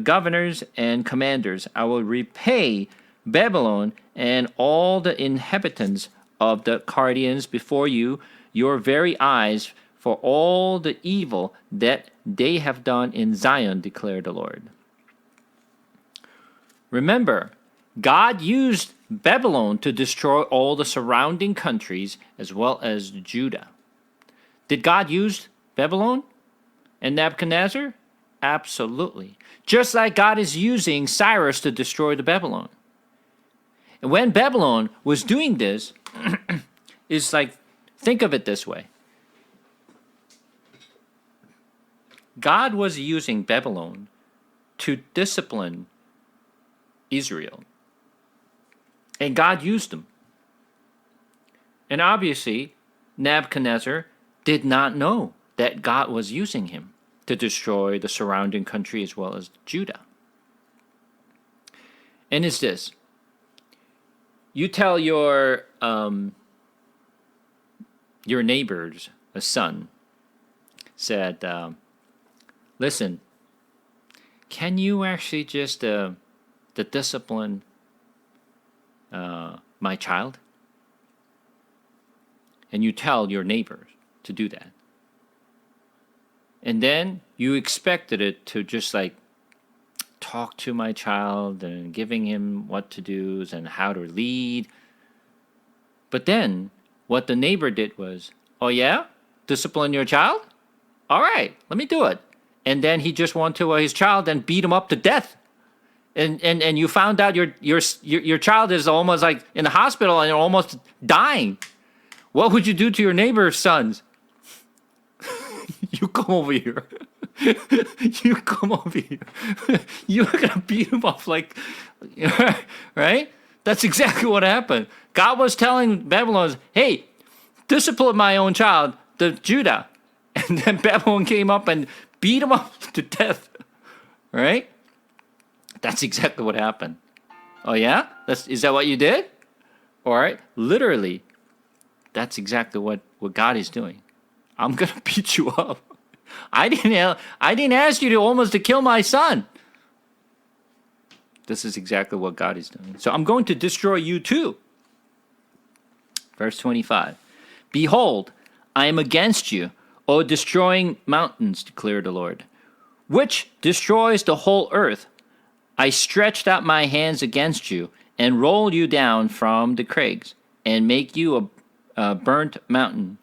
governors and commanders. I will repay Babylon and all the inhabitants of the Chaldeans before you, your very eyes, for all the evil that they have done in Zion, declared the Lord. Remember, God used Babylon to destroy all the surrounding countries as well as Judah. Did God use Babylon and Nebuchadnezzar? Absolutely. Just like God is using Cyrus to destroy the Babylon. And when Babylon was doing this, it's like, think of it this way. God was using Babylon to discipline Israel. And God used them. And obviously, Nebuchadnezzar did not know that God was using him to destroy the surrounding country as well as Judah. And it's this. You tell your neighbor's son, said, listen, can you actually just discipline my child? And you tell your neighbors to do that. And then you expected it to just like talk to my child and giving him what to do and how to lead. But then what the neighbor did was, oh yeah? Discipline your child? All right, let me do it. And then he just went to his child and beat him up to death. And you found out your child is almost like in the hospital and you're almost dying. What would you do to your neighbor's sons? You come over here. You come over here. You're gonna beat him up like, right? That's exactly what happened. God was telling Babylon, hey, discipline my own child, the Judah. And then Babylon came up and beat him up to death. Right? That's exactly what happened. Oh yeah? Is that what you did? All right. Literally, that's exactly what God is doing. I'm gonna beat you up. I didn't ask you to almost to kill my son. This is exactly what God is doing. So I'm going to destroy you too. Verse 25. Behold, I am against you, O destroying mountains, declared the Lord, which destroys the whole earth. I stretched out my hands against you and roll you down from the crags and make you a burnt mountain.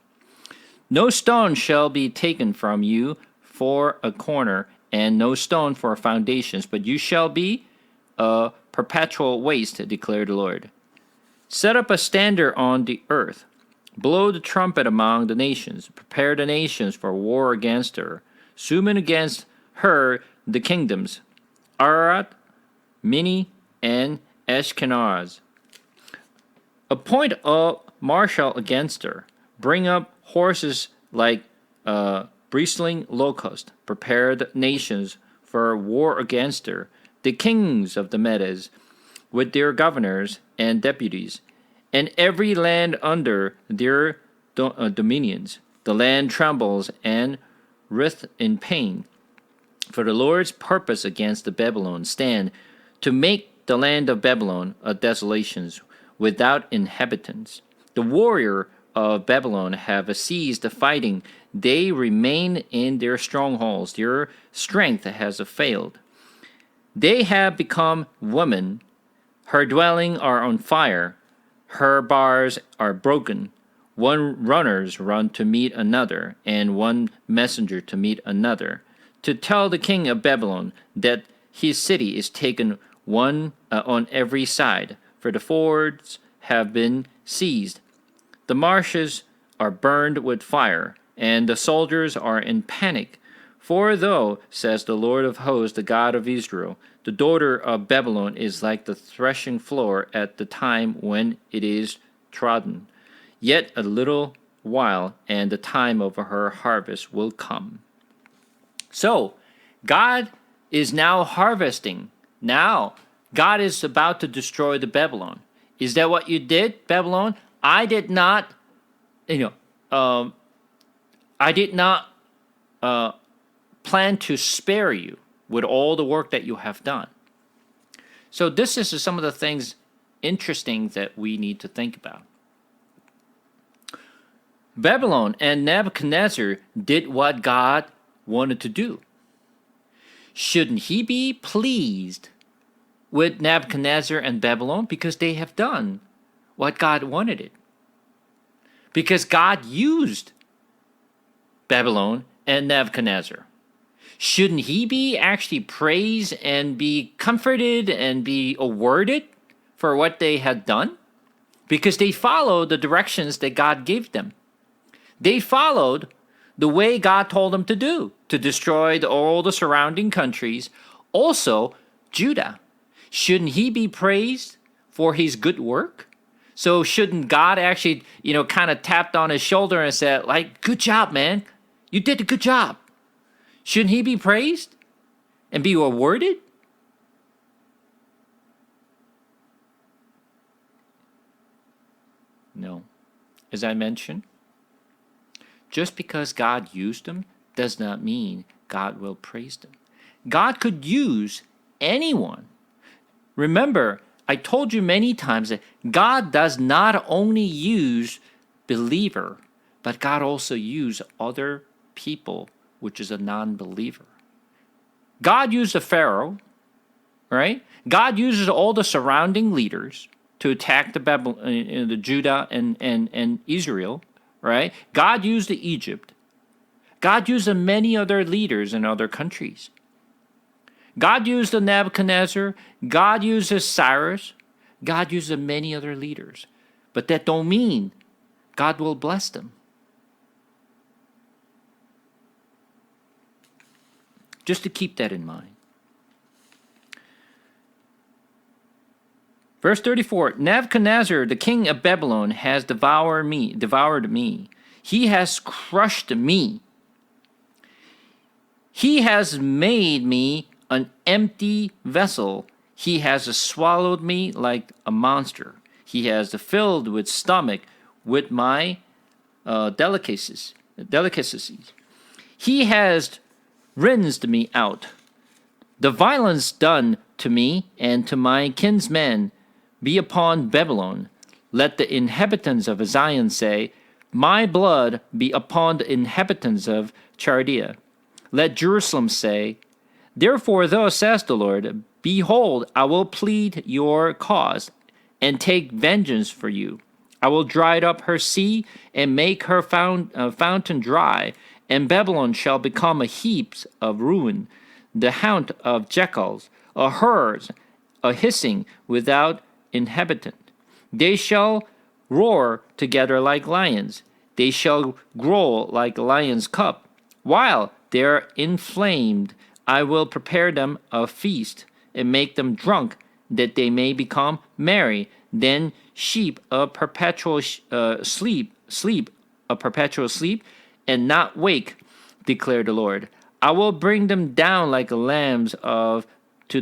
No stone shall be taken from you for a corner, and no stone for foundations, but you shall be a perpetual waste, declared the Lord. Set up a standard on the earth. Blow the trumpet among the nations. Prepare the nations for war against her. Summon against her the kingdoms, Ararat, Mini, and Ashkenaz. Appoint a marshal against her. Bring up horses like bristling locust. Prepare the nations for war against her. The kings of the Medes, with their governors and deputies, and every land under their dominions. The land trembles and writh in pain. For the Lord's purpose against the Babylon stand to make the land of Babylon a desolation without inhabitants. The warrior of Babylon have ceased the fighting. They remain in their strongholds. Their strength has failed. They have become women. Her dwelling are on fire. Her bars are broken. One runners run to meet another, and one messenger to meet another, to tell the king of Babylon that his city is taken on every side, for the fords have been seized. The marshes are burned with fire, and the soldiers are in panic. For though, says the Lord of hosts, the God of Israel, the daughter of Babylon is like the threshing floor at the time when it is trodden, yet a little while, and the time of her harvest will come. So, God is now harvesting. Now, God is about to destroy the Babylon. Is that what you did, Babylon? I did not, I did not plan to spare you with all the work that you have done. So this is some of the things interesting that we need to think about. Babylon and Nebuchadnezzar did what God wanted to do. Shouldn't he be pleased with Nebuchadnezzar and Babylon because they have done what God wanted it? Because God used Babylon and Nebuchadnezzar. Shouldn't he be actually praised and be comforted and be awarded for what they had done? Because they followed the directions that God gave them. They followed the way God told them to do, to destroy all the surrounding countries, also Judah. Shouldn't he be praised for his good work? So shouldn't God actually, kind of tapped on his shoulder and said, good job, man. You did a good job. Shouldn't he be praised and be awarded? No. As I mentioned, just because God used them does not mean God will praise them. God could use anyone. Remember, I told you many times that God does not only use believer, but God also uses other people, which is a non-believer. God used the Pharaoh, right? God uses all the surrounding leaders to attack the Judah and Israel, right? God used the Egypt. God used many other leaders in other countries. God used the Nebuchadnezzar. God uses Cyrus. God uses many other leaders. But that don't mean God will bless them. Just to keep that in mind. Verse 34, Nebuchadnezzar, the king of Babylon, has devoured me. He has crushed me. He has made me an empty vessel. He has swallowed me like a monster. He has filled with stomach with my delicacies. He has rinsed me out. The violence done to me and to my kinsmen be upon Babylon. Let the inhabitants of Zion say, my blood be upon the inhabitants of Chaldea. Let Jerusalem say, therefore thus says the Lord, behold, I will plead your cause and take vengeance for you. I will dry up her sea and make her fountain dry, and Babylon shall become a heap of ruin, the haunt of jackals, a herd, a hissing without inhabitant. They shall roar together like lions. They shall growl like a lion's cub. While they are inflamed, I will prepare them a feast and make them drunk, that they may become merry. Then sheep a perpetual sleep, and not wake, declare the Lord. I will bring them down like lambs to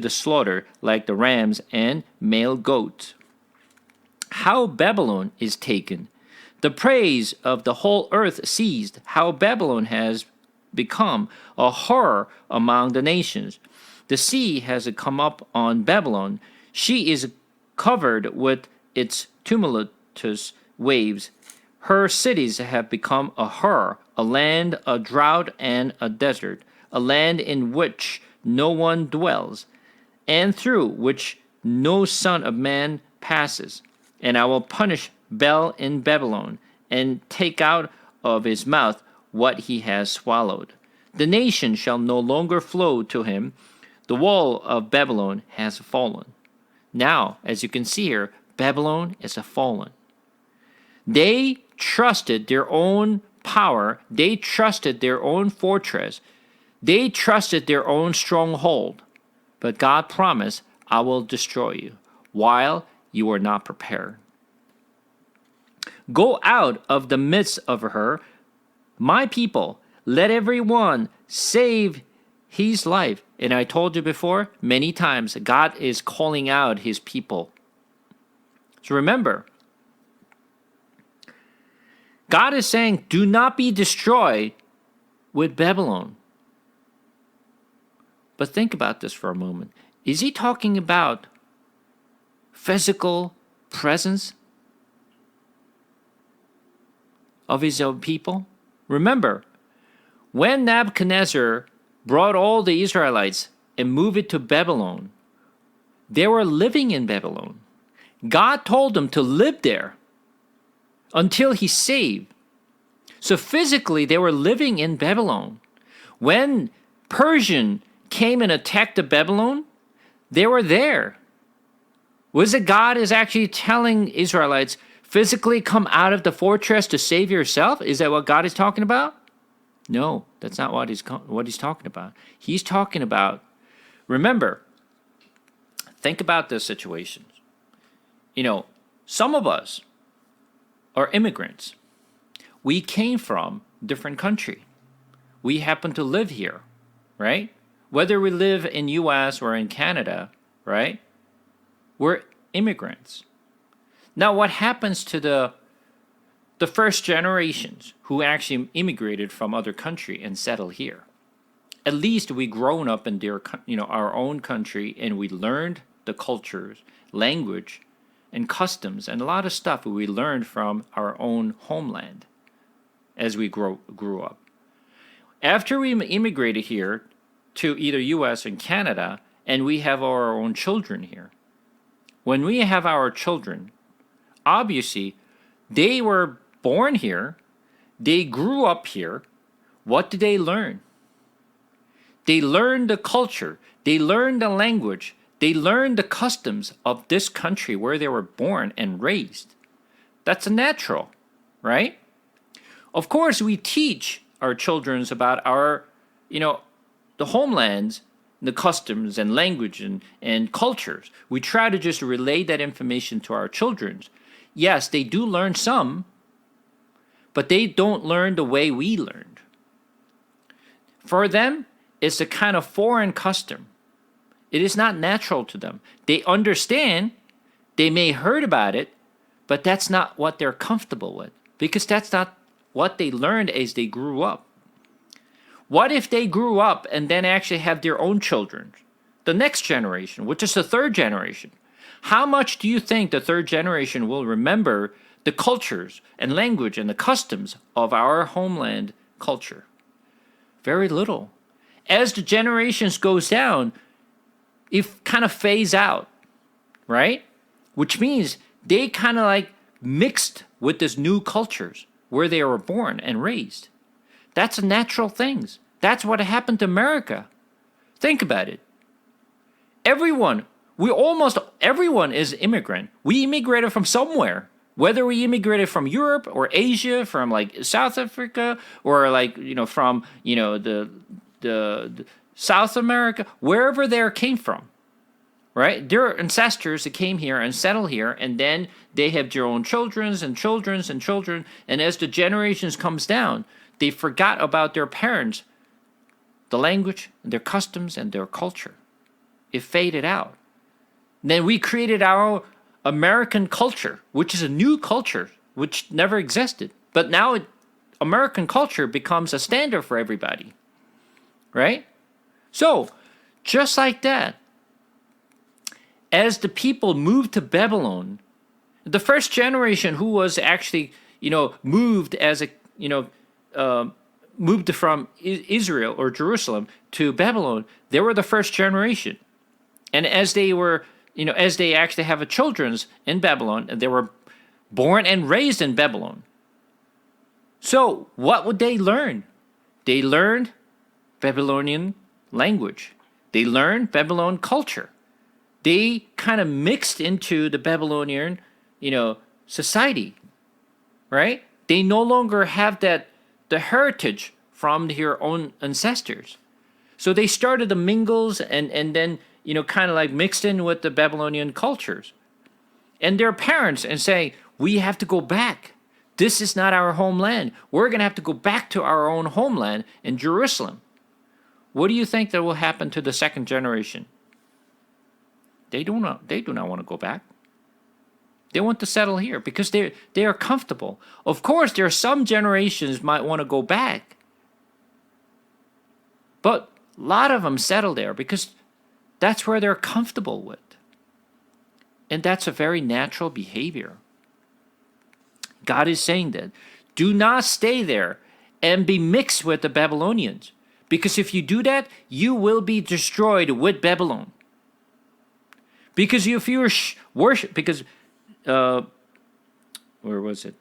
the slaughter, like the rams and male goats. How Babylon is taken. The praise of the whole earth ceased. How Babylon has become a horror among the nations. The sea has come up on Babylon. She is covered with its tumultuous waves. Her cities have become a horror, a land, a drought, and a desert, a land in which no one dwells. and through which no son of man passes. And I will punish Bel in Babylon, and take out of his mouth what he has swallowed. The nation shall no longer flow to him. The wall of Babylon has fallen. Now, as you can see here, Babylon is a fallen. They trusted their own power. They trusted their own fortress. They trusted their own stronghold. But God promised, I will destroy you while you are not prepared. Go out of the midst of her, my people. Let everyone save his life. And I told you before, many times, God is calling out his people. So remember, God is saying, do not be destroyed with Babylon. But think about this for a moment. Is he talking about physical presence of his own people? Remember, when Nebuchadnezzar brought all the Israelites and moved it to Babylon, they were living in Babylon. God told them to live there until he saved. So physically, they were living in Babylon. When Persian came and attacked the Babylon, they were there. Was it God is actually telling Israelites, physically come out of the fortress to save yourself? Is that what God is talking about? No, that's not what he's talking about. He's talking about, remember, think about this situation. Some of us are immigrants. We came from different country. We happen to live here, right? Whether we live in U.S. or in Canada, right? We're immigrants. Now, what happens to the first generations who actually immigrated from other country and settled here? At least we grown up in our own country, and we learned the cultures, language, and customs, and a lot of stuff we learned from our own homeland as we grew up. After we immigrated here to either U.S. and Canada, and we have our own children here, when we have our children, obviously, they were born here. They grew up here. What did they learn? They learned the culture. They learned the language. They learned the customs of this country where they were born and raised. That's a natural, right? Of course, we teach our children about our, the homelands, the customs and language and cultures. We try to just relay that information to our children. Yes, they do learn some, but they don't learn the way we learned. For them, it's a kind of foreign custom. It is not natural to them. They understand, they may heard about it, but that's not what they're comfortable with, because that's not what they learned as they grew up. What if they grew up and then actually have their own children, the next generation, which is the third generation? How much do you think the third generation will remember the cultures and language and the customs of our homeland culture? Very little. As the generations goes down, it kind of phase out, right? Which means they kind of like mixed with this new cultures where they were born and raised. That's a natural thing. That's what happened to America. Think about it. Almost everyone is immigrant. We immigrated from somewhere. Whether we immigrated from Europe or Asia, from like South Africa, or from the South America, wherever they came from, right? Their ancestors that came here and settled here, and then they have their own children, and as the generations comes down, they forgot about their parents, the language, their customs, and their culture. It faded out. Then we created our American culture, which is a new culture, which never existed. But now American culture becomes a standard for everybody, right? So, just like that, as the people moved to Babylon, the first generation who was actually, moved as moved from Israel or Jerusalem to Babylon, they were the first generation. And as they were, as they actually have a children in Babylon, and they were born and raised in Babylon. So what would they learn? They learned Babylonian language. They learned Babylon culture. They kind of mixed into the Babylonian, society, right? They no longer have the heritage from their own ancestors. So they started to mingles and then, kind of like mixed in with the Babylonian cultures. And their parents and say, we have to go back. This is not our homeland. We're going to have to go back to our own homeland in Jerusalem. What do you think that will happen to the second generation? They do not want to go back. They want to settle here because they are comfortable. Of course, there are some generations might want to go back. But a lot of them settle there because that's where they're comfortable with. And that's a very natural behavior. God is saying that do not stay there and be mixed with the Babylonians. Because if you do that, you will be destroyed with Babylon. Because if you worship, because, where was it?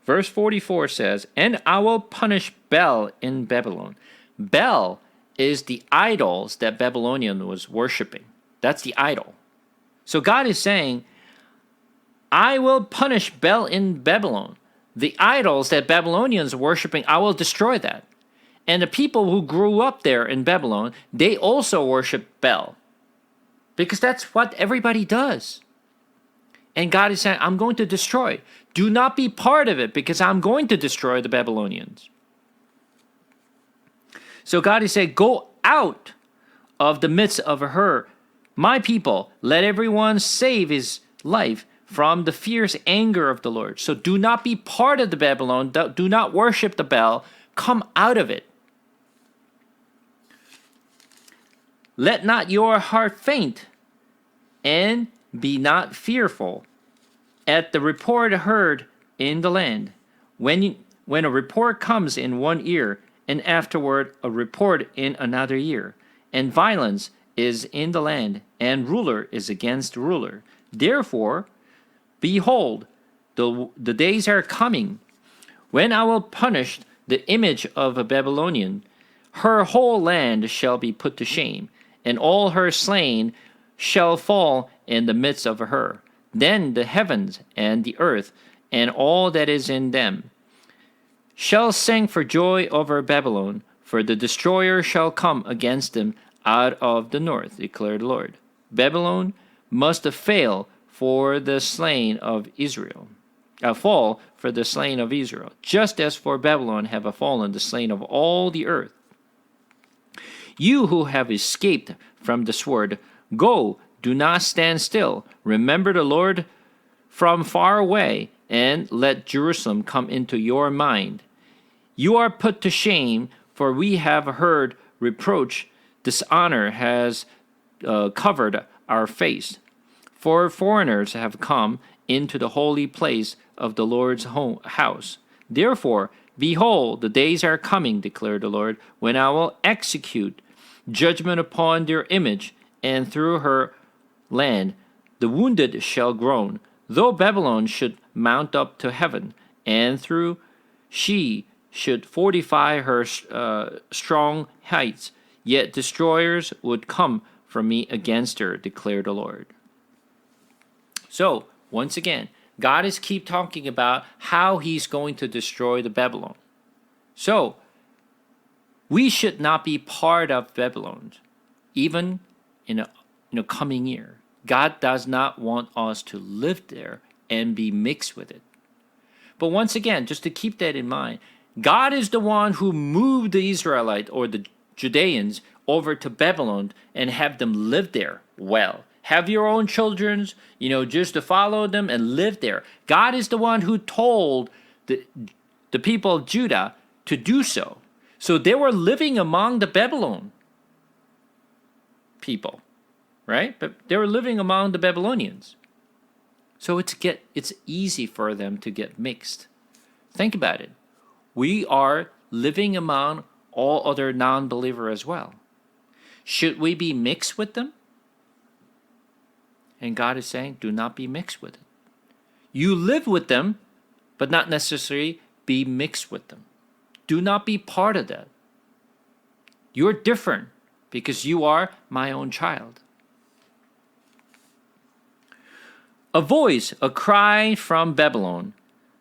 Verse 44 says, and I will punish Bel in Babylon. Bel is the idols that Babylonian was worshiping. That's the idol. So God is saying, I will punish Bel in Babylon. The idols that Babylonians are worshiping, I will destroy that. And the people who grew up there in Babylon, they also worship Bel. Because that's what everybody does. And God is saying, I'm going to destroy. Do not be part of it because I'm going to destroy the Babylonians. So God is saying, go out of the midst of her, my people. Let everyone save his life from the fierce anger of the Lord. So do not be part of the Babylon. Do not worship the Baal. Come out of it. Let not your heart faint, and be not fearful at the report heard in the land. When a report comes in one ear, and afterward a report in another ear, and violence is in the land, and ruler is against ruler. Therefore, behold, the days are coming, when I will punish the image of a Babylonian. Her whole land shall be put to shame, and all her slain shall fall in the midst of her. Then the heavens and the earth and all that is in them shall sing for joy over Babylon, for the destroyer shall come against them out of the north, declared the Lord. Babylon must fail for the slain of Israel, fall for the slain of Israel, just as for Babylon have fallen the slain of all the earth. You who have escaped from the sword, go, do not stand still. Remember the Lord from far away, and let Jerusalem come into your mind. You are put to shame, for we have heard reproach. Dishonor has covered our face. For foreigners have come into the holy place of the Lord's house. Therefore, behold, the days are coming, declared the Lord, when I will execute judgment upon their image, and through her land the wounded shall groan. Though Babylon should mount up to heaven, and through she should fortify her strong heights, yet destroyers would come from me against her, declared the Lord. So, once again, God is keep talking about how he's going to destroy the Babylon. So, we should not be part of Babylon, even in a coming year. God does not want us to live there and be mixed with it. But once again, just to keep that in mind, God is the one who moved the Israelites or the Judeans over to Babylon and have them live there well. Have your own children, just to follow them and live there. God is the one who told the people of Judah to do so. So they were living among the Babylon people. right? But they were living among the Babylonians. So it's easy for them to get mixed. Think about it. We are living among all other non-believers as well. Should we be mixed with them? And God is saying, do not be mixed with it. You live with them, but not necessarily be mixed with them. Do not be part of that. You're different because you are my own child. A voice, a cry from Babylon,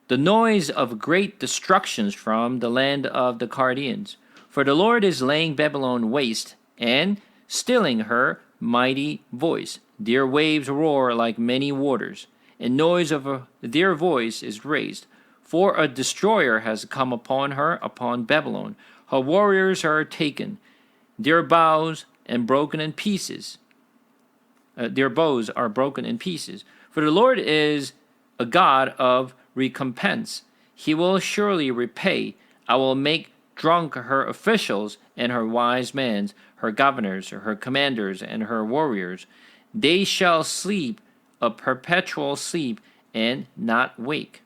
the noise of great destructions from the land of the Chaldeans. For the Lord is laying Babylon waste and stilling her mighty voice. Their waves roar like many waters, and noise of their voice is raised. For a destroyer has come upon her, upon Babylon. Her warriors are taken, their bows and broken in pieces. Their bows are broken in pieces. For the Lord is a God of recompense. He will surely repay. I will make drunk her officials and her wise men, her governors, her commanders, and her warriors. They shall sleep a perpetual sleep and not wake,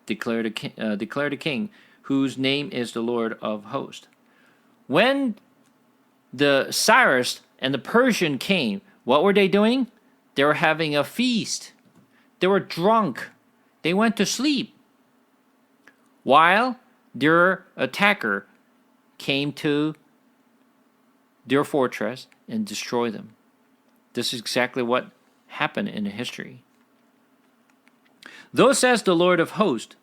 declare the King, whose name is the Lord of hosts. When the Cyrus and the Persian came, what were they doing? They were having a feast. They were drunk. They went to sleep. While their attacker came to their fortress and destroyed them. This is exactly what happened in history. Thus says the Lord of hosts,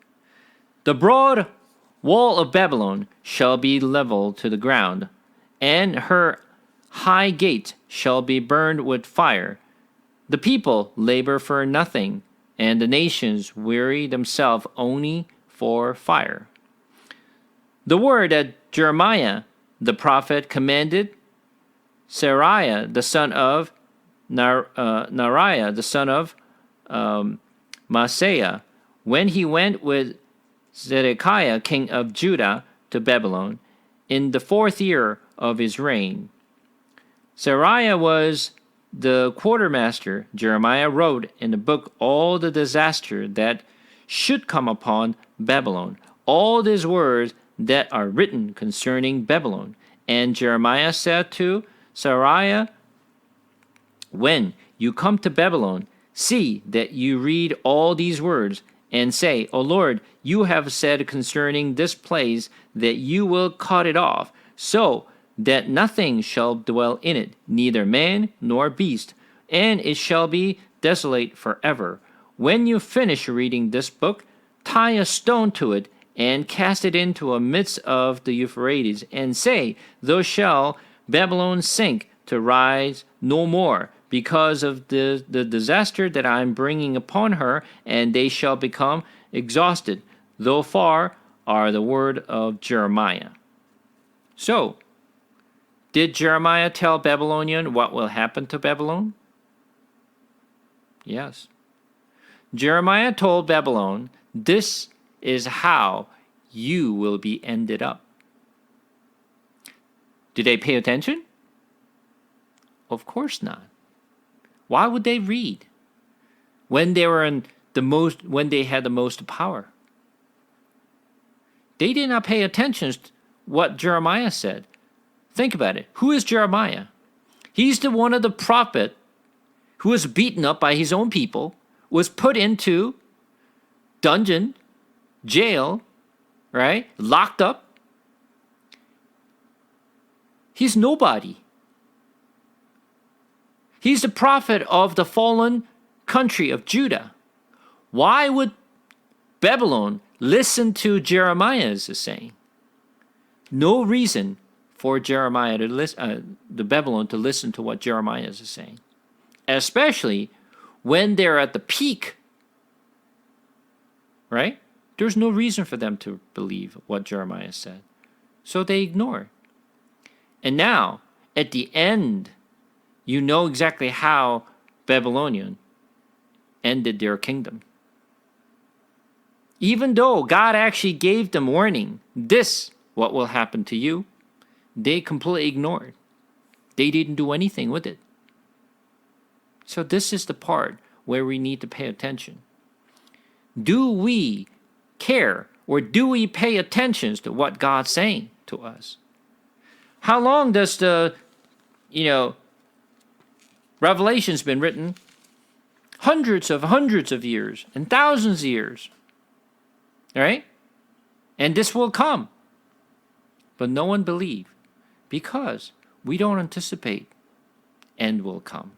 the broad wall of Babylon shall be leveled to the ground, and her high gate shall be burned with fire. The people labor for nothing, and the nations weary themselves only for fire. The word that Jeremiah the prophet commanded Seraiah the son of Nariah the son of Maaseiah, when he went with Zedekiah king of Judah to Babylon in the 4th year of his reign. Seraiah was the quartermaster. Jeremiah wrote in the book all the disaster that should come upon Babylon, all these words that are written concerning Babylon. And Jeremiah said to Seraiah, when you come to Babylon, see that you read all these words and say, O Lord, you have said concerning this place that you will cut it off, so that nothing shall dwell in it, neither man nor beast, and it shall be desolate forever. When you finish reading this book, tie a stone to it and cast it into the midst of the Euphrates, and say, thus shall Babylon sink to rise no more, because of the disaster that I am bringing upon her, and they shall become exhausted. Though far are the word of Jeremiah. So, did Jeremiah tell Babylonian what will happen to Babylon? Yes. Jeremiah told Babylon, this is how you will be ended up. Did they pay attention? Of course not. Why would they read when they were when they had the most power? They did not pay attention to what Jeremiah said. Think about it. Who is Jeremiah? He's the one of the prophet who was beaten up by his own people, was put into dungeon, jail, right? Locked up. He's nobody. He's the prophet of the fallen country of Judah. Why would Babylon listen to Jeremiah's saying? No reason for Jeremiah to the Babylon to listen to what Jeremiah is saying, especially when they're at the peak. Right? There's no reason for them to believe what Jeremiah said, so they ignore. And now, at the end, you know exactly how Babylonian ended their kingdom. Even though God actually gave them warning, this what will happen to you, they completely ignored. They didn't do anything with it. So this is the part where we need to pay attention. Do we care, or do we pay attention to what God's saying to us? How long does the, Revelation's been written? Hundreds of years and thousands of years. All right? And this will come. But no one believes because we don't anticipate end will come.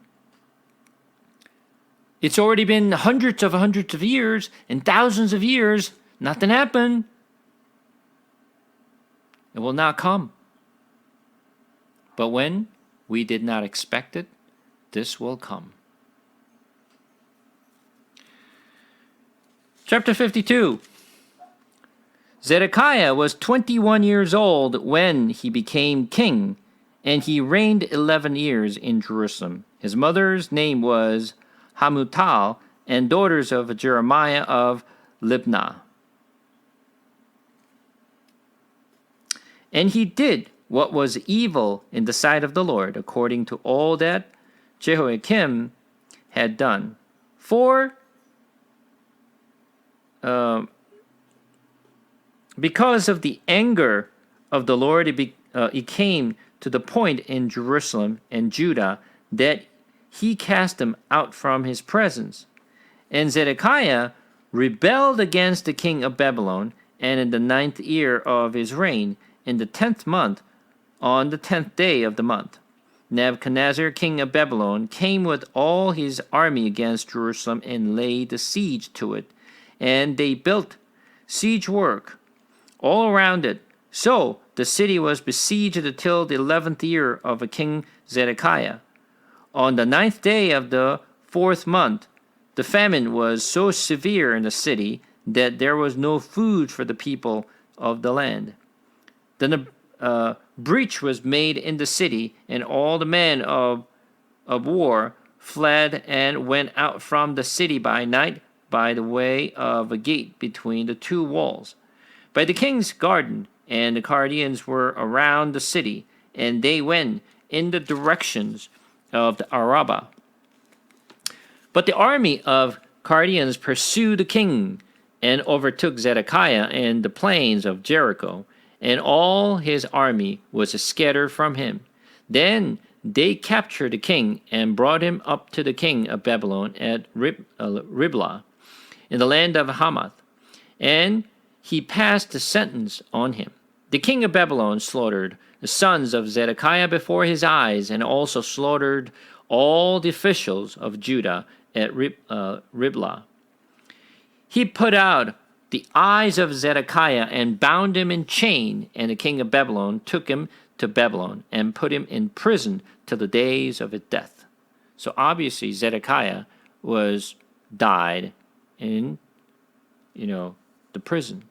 It's already been hundreds of years and thousands of years. Nothing happened. It will not come. But when we did not expect it, this will come. Chapter 52. Zedekiah was 21 years old when he became king, and he reigned 11 years in Jerusalem. His mother's name was Hamutal, and daughters of Jeremiah of Libnah. And he did what was evil in the sight of the Lord, according to all that Jehoiakim had done. For because of the anger of the Lord, it came to the point in Jerusalem and Judah that he cast them out from his presence. And Zedekiah rebelled against the king of Babylon, and in the 9th year of his reign, in the 10th month, on the 10th day of the month, Nebuchadnezzar, king of Babylon, came with all his army against Jerusalem and laid siege to it. And they built siege work all around it. So the city was besieged until the 11th year of King Zedekiah. On the 9th day of the 4th month, the famine was so severe in the city that there was no food for the people of the land. Then a breach was made in the city, and all the men of war fled and went out from the city by night by the way of a gate between the two walls, by the king's garden. And the Chaldeans were around the city, and they went in the directions of the Arabah. But the army of Chaldeans pursued the king and overtook Zedekiah in the plains of Jericho, and all his army was scattered from him. Then they captured the king and brought him up to the king of Babylon at Riblah in the land of Hamath, and he passed the sentence on him. The king of Babylon slaughtered the sons of Zedekiah before his eyes, and also slaughtered all the officials of Judah at Riblah. He put out the eyes of Zedekiah and bound him in chain, and the king of Babylon took him to Babylon and put him in prison till the days of his death. So obviously Zedekiah died in, the prison.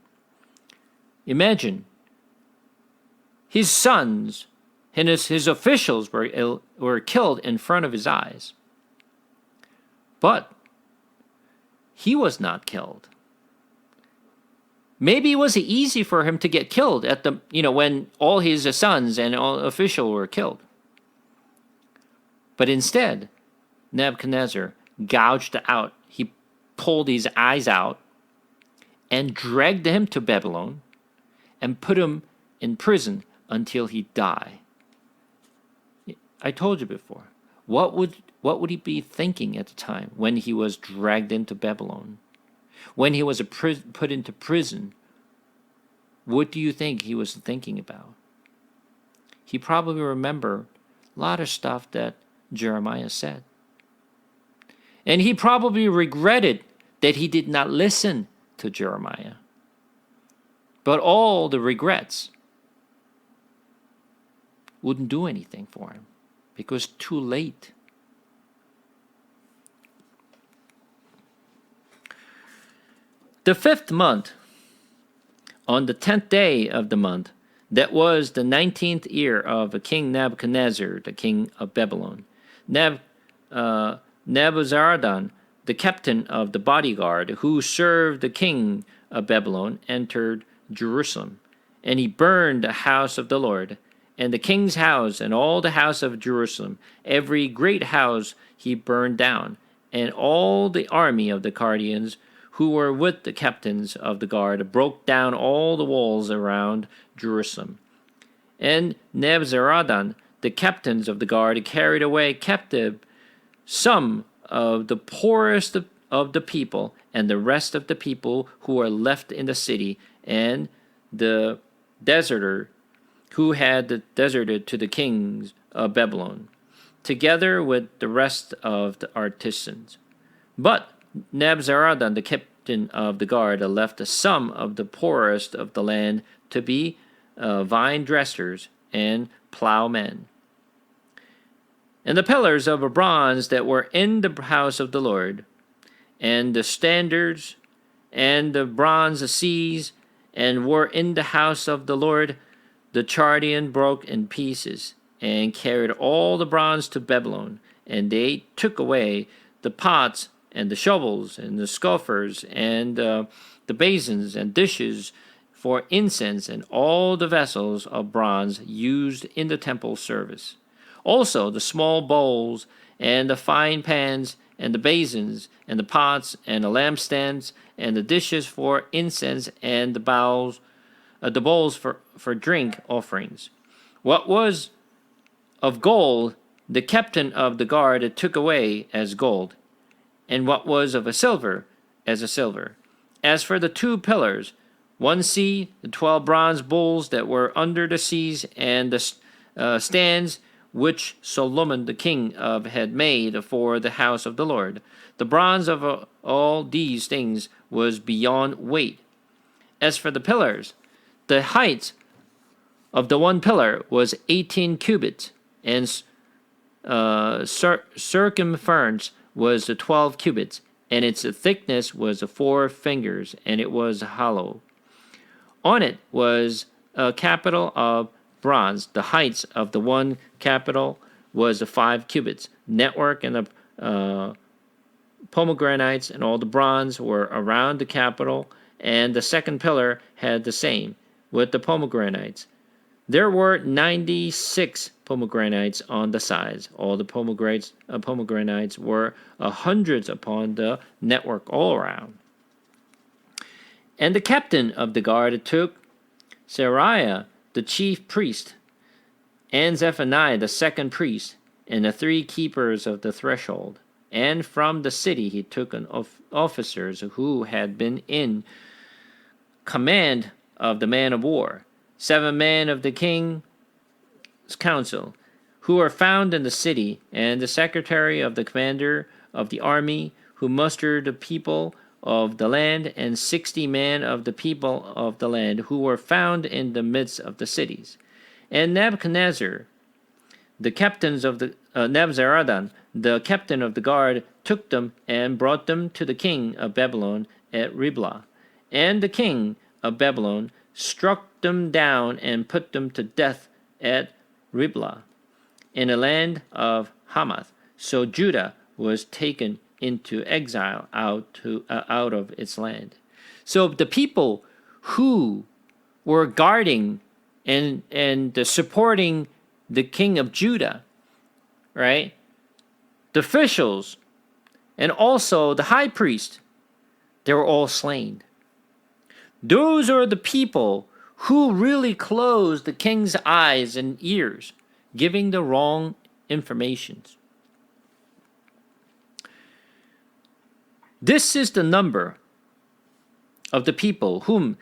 Imagine his sons and his officials were killed in front of his eyes. But he was not killed. Maybe it was easy for him to get killed at when all his sons and all officials were killed. But instead, Nebuchadnezzar gouged out. He pulled his eyes out and dragged him to Babylon and put him in prison until he died. I told you before. What would he be thinking at the time when he was dragged into Babylon? When he was put into prison, what do you think he was thinking about? He probably remembered a lot of stuff that Jeremiah said. And he probably regretted that he did not listen to Jeremiah. But all the regrets wouldn't do anything for him because too late. The 5th month, on the 10th day of the month, that was the 19th year of King Nebuchadnezzar, the king of Babylon, Nebuzaradan, the captain of the bodyguard who served the king of Babylon, entered Jerusalem, and he burned the house of the Lord and the king's house, and all the house of Jerusalem. Every great house he burned down, and all the army of the Chaldeans who were with the captains of the guard broke down all the walls around Jerusalem. And Nebuzaradan, the captains of the guard, carried away captive some of the poorest of the people, and the rest of the people who were left in the city, and the deserter who had deserted to the kings of Babylon, together with the rest of the artisans. But Nebuzaradan, the captain of the guard, left some of the poorest of the land to be vine dressers and plowmen. And the pillars of bronze that were in the house of the Lord, and the standards, and the bronze seas, and were in the house of the Lord, the Chaldean broke in pieces, and carried all the bronze to Babylon, and they took away the pots, and the shovels, and the scoffers, and the basins, and dishes for incense, and all the vessels of bronze used in the temple service. Also the small bowls, and the fine pans, and the basins, and the pots, and the lampstands, and the dishes for incense, and the bowls for drink offerings. What was of gold, the captain of the guard took away as gold, and what was of a silver, as a silver. As for the 2 pillars, 1 sea, the 12 bronze bowls that were under the seas, and the stands which Solomon the king of had made for the house of the Lord. The bronze of all these things was beyond weight. As for the pillars, the height of the 1 pillar was 18 cubits, and circumference was 12 cubits, and its thickness was 4 fingers, and it was hollow. On it was a capital of bronze. The height of the 1 capital was 5 cubits. Network and the pomegranates and all the bronze were around the capital, and the 2nd pillar had the same, with the pomegranates. There were 96 pomegranates on the sides. All the pomegranates were hundreds upon the network all around. And the captain of the guard took Seraiah, the chief priest, and Zephaniah, the 2nd priest, and the 3 keepers of the threshold. And from the city he took officers who had been in command of the man of war, 7 men of the king's council, who were found in the city, and the secretary of the commander of the army, who mustered the people of the land, and 60 men of the people of the land, who were found in the midst of the cities. And Nebuchadnezzar, the captains of the Nebuzaradan, the captain of the guard, took them and brought them to the king of Babylon at Riblah. And the king of Babylon struck them down and put them to death at Riblah, in the land of Hamath. So Judah was taken into exile out of its land. So the people who were guarding and supporting the king of Judah, right? The officials and also the high priest, they were all slain. Those are the people who really closed the king's eyes and ears, giving the wrong information. This is the number of the people whom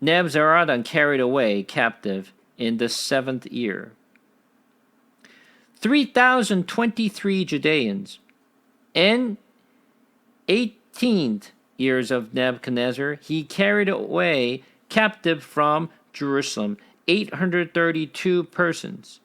Nebuzaradan carried away captive in the 7th year. 3,023 Judeans. In 18th years of Nebuchadnezzar, he carried away captive from Jerusalem 832 persons.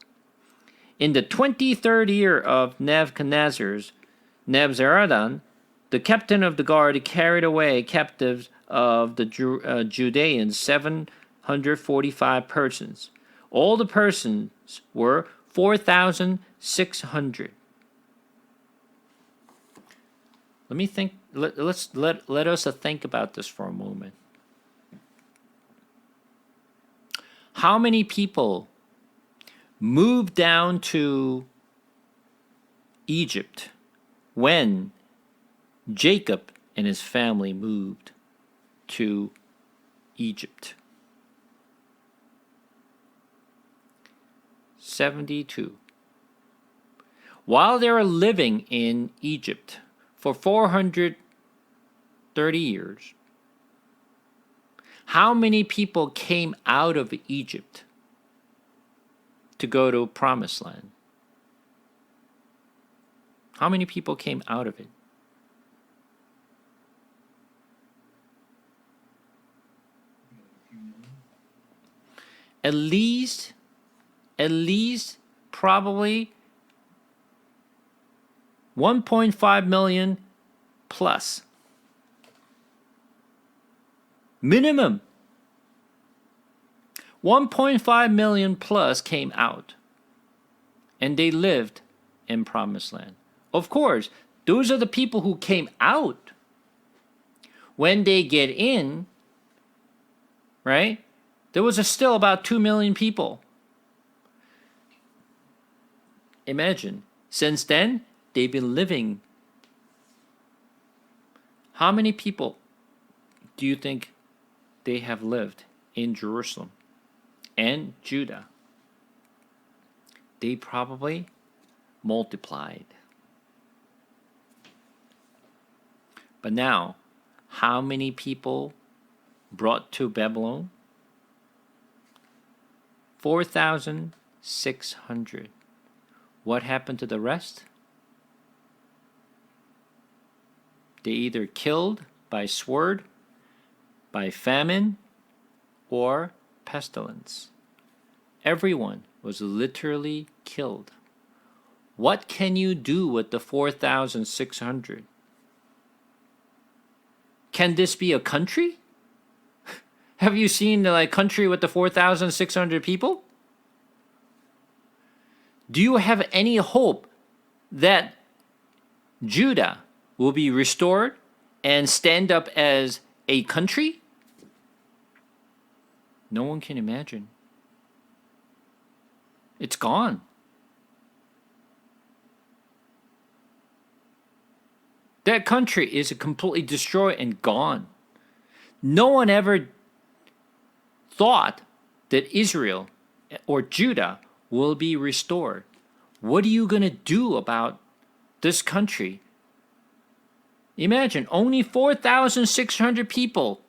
In the 23rd year of Nebuzaradan, the captain of the guard carried away captives of the Judeans 745 persons. All the persons were 4,600. Let me think. Let us think about this for a moment. How many people moved down to Egypt when Jacob and his family moved to Egypt. 72. While they were living in Egypt for 430 years, how many people came out of Egypt to go to Promised Land? How many people came out of it? At least probably 1.5 million plus. Minimum. 1.5 million plus came out. And they lived in Promised Land. Of course, those are the people who came out. When they get in, right, there was still about 2 million people. Imagine, since then, they've been living. How many people do you think they have lived in Jerusalem and Judah? They probably multiplied. But now, how many people brought to Babylon? 4,600. What happened to the rest? They either killed by sword, by famine, or pestilence. Everyone was literally killed. What can you do with the 4,600? Can this be a country? Have you seen the country with the 4,600 people? Do you have any hope that Judah will be restored and stand up as a country? No one can imagine. It's gone. That country is completely destroyed and gone. No one ever thought that Israel or Judah will be restored. What are you going to do about this country? Imagine, only 4,600 people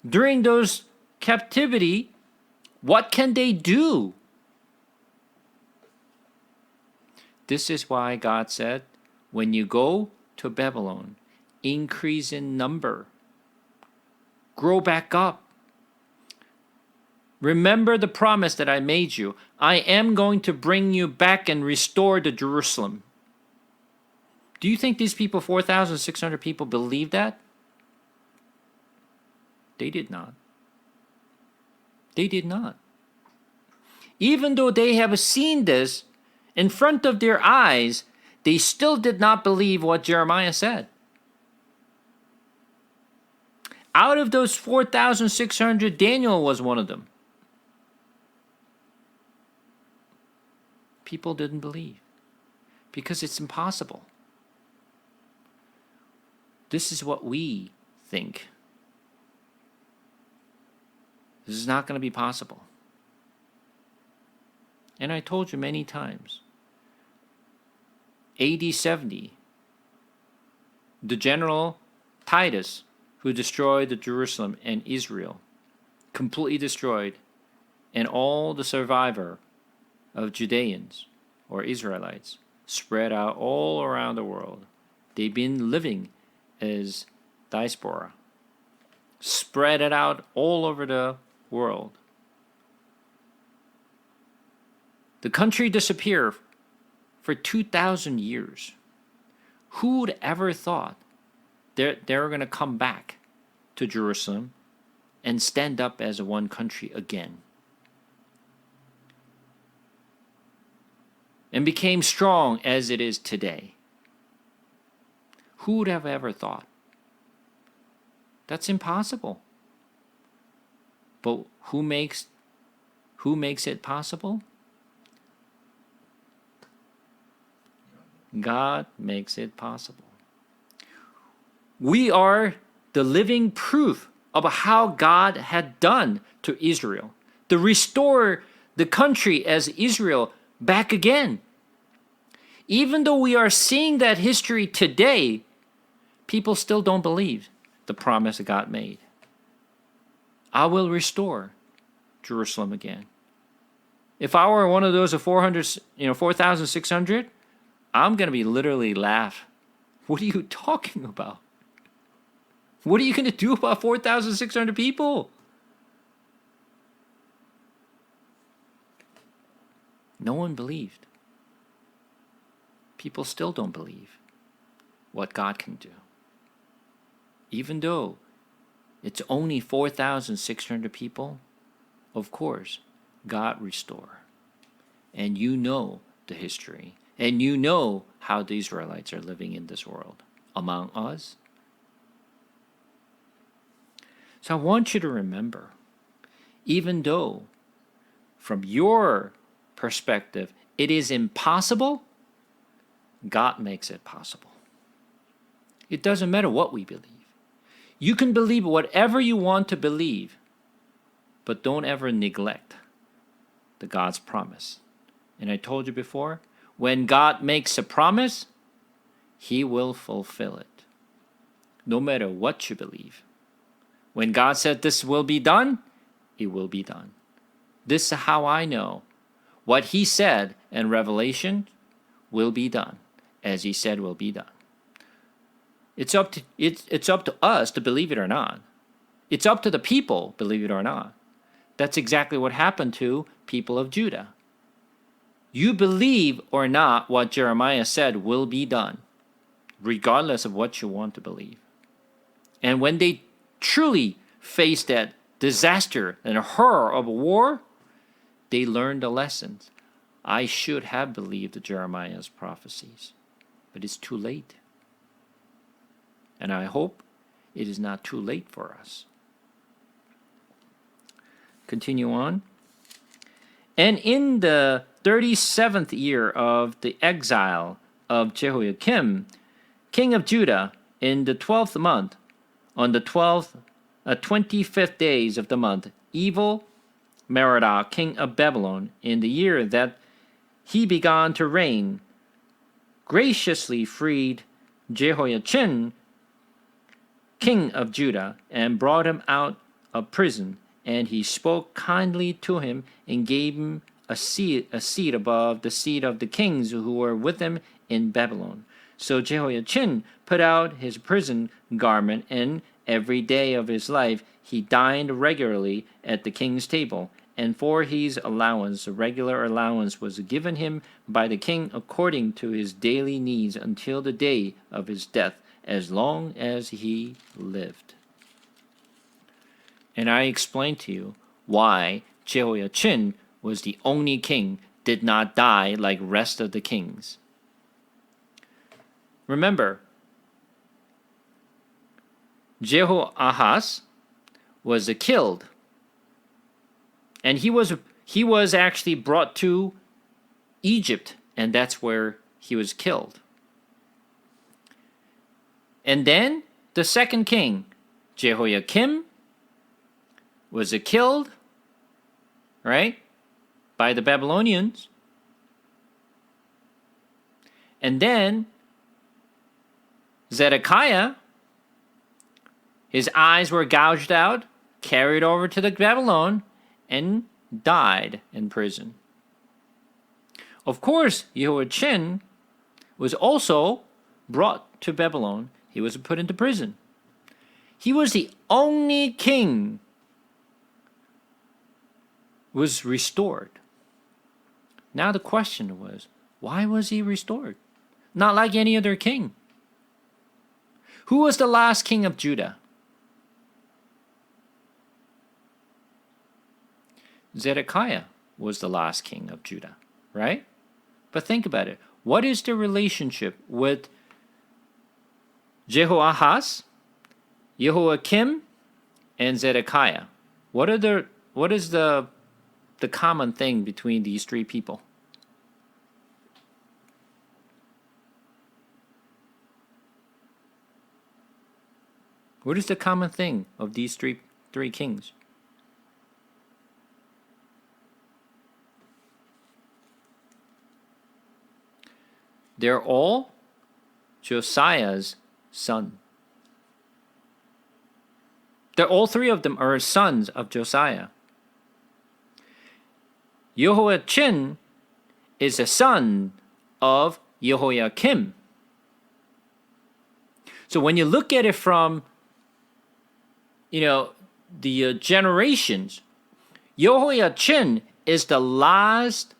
during those captivity. What can they do? This is why God said, when you go to Babylon, increase in number. Grow back up. Remember the promise that I made you. I am going to bring you back and restore the Jerusalem. Do you think these people, 4,600 people, believe that? They did not. They did not. Even though they have seen this in front of their eyes, they still did not believe what Jeremiah said. Out of those 4,600, Daniel was one of them. People didn't believe because it's impossible. This is what we think. This is not going to be possible. And I told you many times, AD 70, the general Titus, who destroyed the Jerusalem and Israel, completely destroyed, and all the survivor of Judeans or Israelites spread out all around the world. They've been living as diaspora, spread it out all over the world. The country disappeared for 2,000 years. Who would ever thought that they were going to come back to Jerusalem and stand up as one country again? And became strong as it is today. Who would have ever thought? That's impossible. But who makes it possible? God makes it possible. We are the living proof of how God had done to Israel to restore the country as Israel back again. Even though we are seeing that history today, people still don't believe the promise that God made. I will restore Jerusalem again. If I were one of those of 4,600, I'm going to be literally laugh. What are you talking about? What are you going to do about 4,600 people? No one believed. People still don't believe what God can do. Even though it's only 4,600 people, of course, God restore. And you know the history. And you know how the Israelites are living in this world among us. So I want you to remember, even though from your perspective it is impossible, God makes it possible. It doesn't matter what we believe. You can believe whatever you want to believe, but don't ever neglect the God's promise. And I told you before, when God makes a promise, He will fulfill it, no matter what you believe. When God said this will be done, it will be done. This is how I know what He said in Revelation will be done, as He said will be done. It's up to us to believe it or not. It's up to the people, believe it or not. That's exactly what happened to people of Judah. You believe or not what Jeremiah said will be done, regardless of what you want to believe. And when they truly faced that disaster and horror of a war, they learned the lessons. I should have believed Jeremiah's prophecies, but it's too late. And I hope it is not too late for us. Continue on. And in the 37th year of the exile of Jehoiakim, king of Judah, in the 12th month, on the 25th days of the month, evil Merodach, king of Babylon, in the year that he began to reign, graciously freed Jehoiachin, king of Judah, and brought him out of prison. And he spoke kindly to him and gave him a seat above the seat of the kings who were with him in Babylon. So Jehoiachin put out his prison garment, and every day of his life he dined regularly at the king's table. And for his allowance, a regular allowance was given him by the king according to his daily needs until the day of his death, as long as he lived. And I explained to you why Jehoiachin was the only king did not die like rest of the kings. Remember, Jehoahaz was killed, and he was actually brought to Egypt, and that's where he was killed. And then the second king, Jehoiakim, was killed, right, by the Babylonians. And then Zedekiah, his eyes were gouged out, carried over to the Babylon, and died in prison. Of course, Jehoiachin was also brought to Babylon. He was put into prison. He was the only king who was restored. Now the question was, why was he restored? Not like any other king. Who was the last king of Judah? Zedekiah was the last king of Judah, right? But think about it. What is the relationship with Jehoahaz, Jehoiakim, and Zedekiah? What is the common thing between these three people? What is the common thing of these three kings? They're all Josiah's son. All three of them are sons of Josiah. Jehoiachin is a son of Jehoiakim. So when you look at it from, the generations, Jehoiachin is the last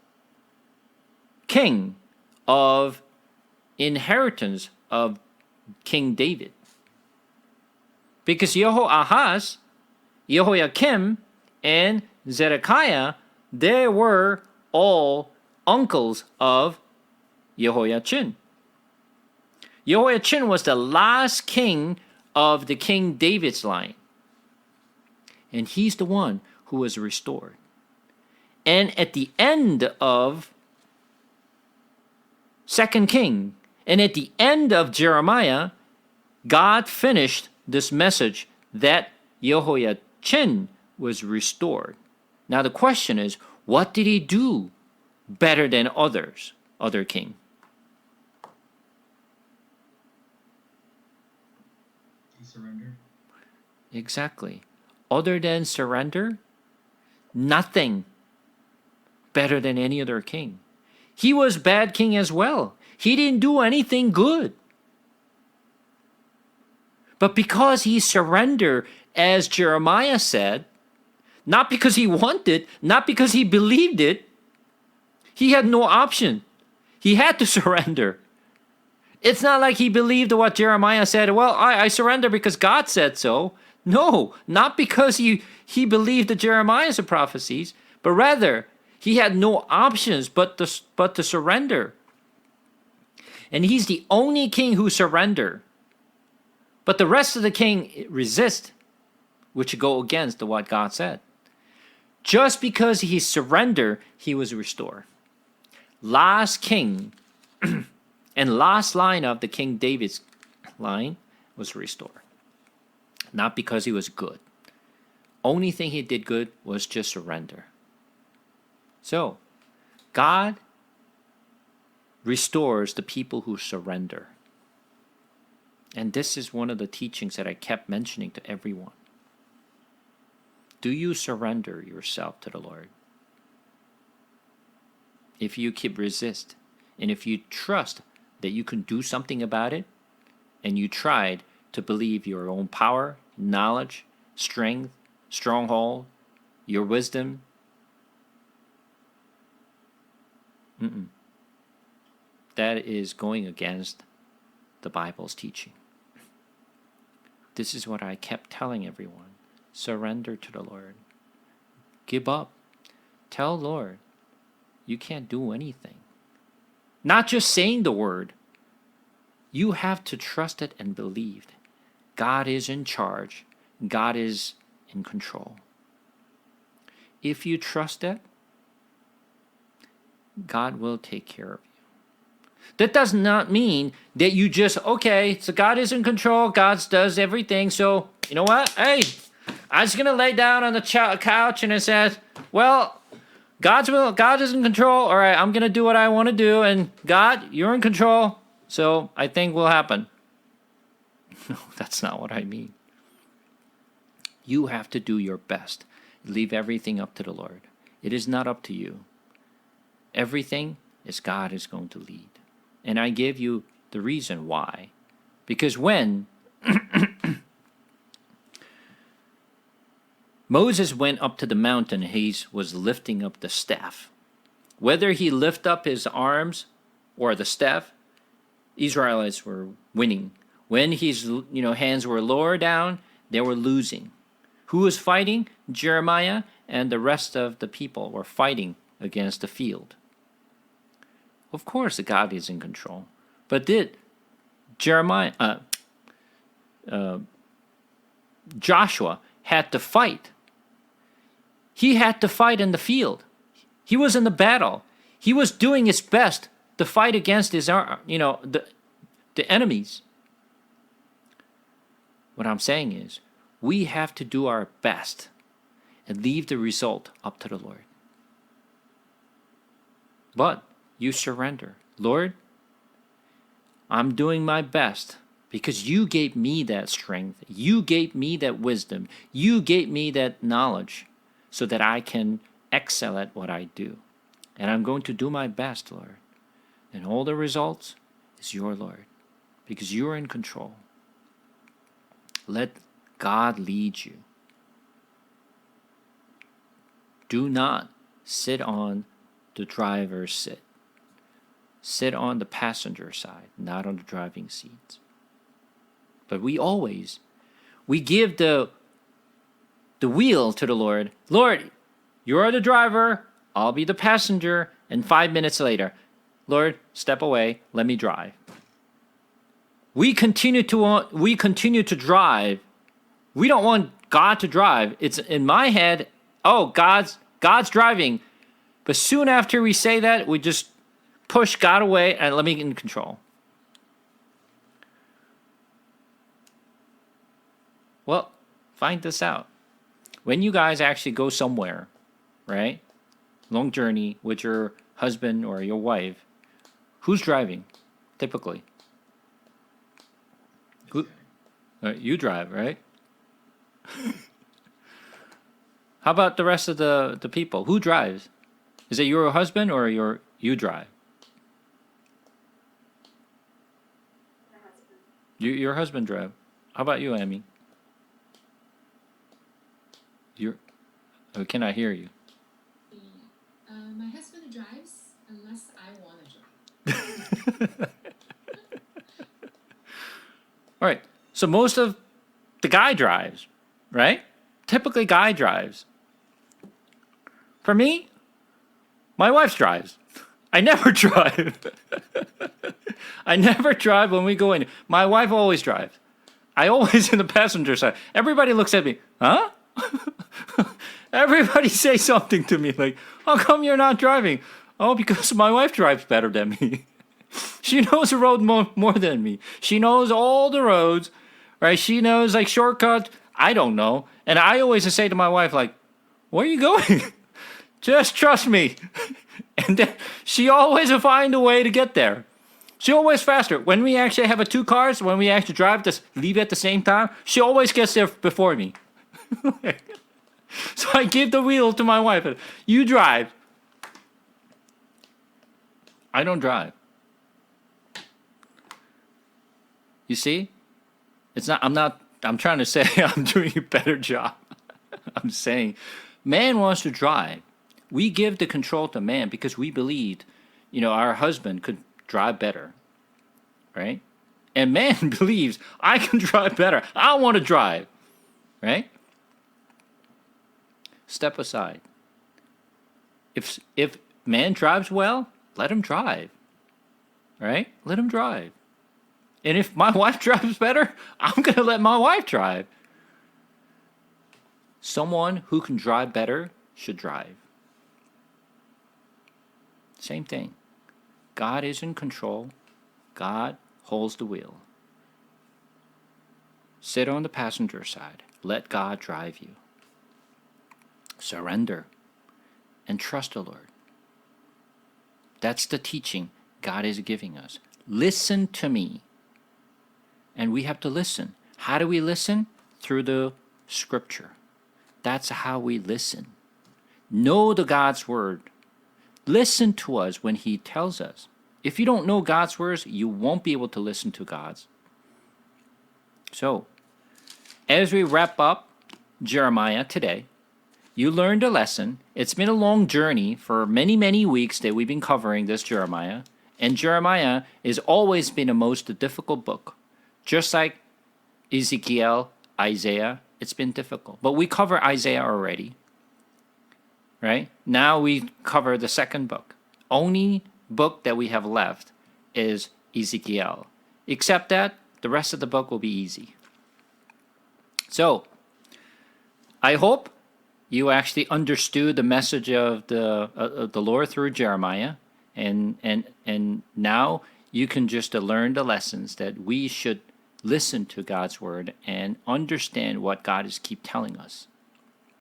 king of inheritance of King David. Because Jehoahaz, Jehoiakim, and Zedekiah, they were all uncles of Jehoiachin. Jehoiachin was the last king of the King David's line. And he's the one who was restored. And at the end of 2 King, and at the end of Jeremiah, God finished this message that Jehoiachin was restored. Now the question is, what did he do better than other king? He surrendered. Exactly. Other than surrender, nothing better than any other king. He was bad king as well. He didn't do anything good. But because he surrendered, as Jeremiah said, not because he wanted, not because he believed it, he had no option. He had to surrender. It's not like he believed what Jeremiah said, well, I surrender because God said so. No, not because he believed the Jeremiah's prophecies, but rather he had no options but to surrender. And he's the only king who surrendered. But the rest of the king resist, which go against what God said. Just because he surrendered, he was restored. Last king and last line of the King David's line was restored. Not because he was good. Only thing he did good was just surrender. So, God restores the people who surrender. And this is one of the teachings that I kept mentioning to everyone. Do you surrender yourself to the Lord? If you keep resist, and if you trust that you can do something about it, and you tried to believe your own power, knowledge, strength, stronghold, your wisdom, that is going against the Bible's teaching. This is what I kept telling everyone. Surrender to the Lord. Give up. Tell Lord, you can't do anything. Not just saying the word. You have to trust it and believe. God is in charge. God is in control. If you trust that, God will take care of you. That does not mean that you just, okay, so God is in control, God does everything, so you know what? Hey, I'm just going to lay down on the couch and it says, well, God is in control, all right, I'm going to do what I want to do, and God, you're in control, so I think will happen. No, that's not what I mean. You have to do your best. Leave everything up to the Lord. It is not up to you. Everything is God is going to lead. And I give you the reason why. Because when Moses went up to the mountain, he was lifting up the staff. Whether he lift up his arms or the staff, Israelites were winning. When his hands were lower down, they were losing. Who was fighting? Jeremiah and the rest of the people were fighting against the field. Of course, God is in control. But did Joshua had to fight. He had to fight in the field. He was in the battle. He was doing his best to fight against his, the enemies. What I'm saying is, we have to do our best and leave the result up to the Lord. But you surrender. Lord, I'm doing my best because you gave me that strength. You gave me that wisdom. You gave me that knowledge so that I can excel at what I do. And I'm going to do my best, Lord. And all the results is your Lord, because you're in control. Let God lead you. Do not sit on the driver's seat. Sit on the passenger side, not on the driving seats. But we give the wheel to the Lord. Lord, you're the driver, I'll be the passenger, and 5 minutes later, Lord, step away, let me drive. We continue to drive. We don't want God to drive. It's in my head, oh, God's driving. But soon after we say that, we just push God away and let me get in control. Well, find this out. When you guys actually go somewhere, right? Long journey with your husband or your wife, who's driving typically? Who? You drive, right? How about the rest of the people? Who drives? Is it your husband or you drive? My husband. Your husband drive. How about you, Amy? I cannot hear you. My husband drives unless I want to drive. All right. So most of the guy drives, right? Typically, guy drives. For me, my wife drives. I never drive. I never drive when we go in. My wife always drives. I always in the passenger side. Everybody looks at me, huh? Everybody say something to me like, how come you're not driving? Oh, because my wife drives better than me. She knows the road more than me. She knows all the roads, right? She knows like shortcuts. I don't know. And I always say to my wife like, where are you going? Just trust me. And then she always will find a way to get there. She always faster. When we actually have two cars, when we actually leave at the same time, she always gets there before me. So I give the wheel to my wife. You drive. I don't drive. You see? I'm trying to say I'm doing a better job. I'm saying man wants to drive. We give the control to man because we believed, our husband could drive better. Right? And man believes I can drive better. I want to drive. Right? Step aside. If man drives well, let him drive. Right? Let him drive. And if my wife drives better, I'm going to let my wife drive. Someone who can drive better should drive. Same thing. God is in control. God holds the wheel. Sit on the passenger side. Let God drive you. Surrender and trust the Lord. That's the teaching God is giving us. Listen to me. And we have to listen. How do we listen? Through the scripture. That's how we listen. Know the God's word. Listen to us when he tells us. If you don't know God's words, you won't be able to listen to God's. So, as we wrap up Jeremiah today, you learned a lesson. It's been a long journey for many, many weeks that we've been covering this Jeremiah. And Jeremiah has always been the most difficult book. Just like Ezekiel, Isaiah, it's been difficult. But we cover Isaiah already. Right? Now we cover the second book. Only book that we have left is Ezekiel. Except that, the rest of the book will be easy. So, I hope you actually understood the message of the Lord through Jeremiah, and now you can just learn the lessons that we should listen to God's word and understand what God is keep telling us.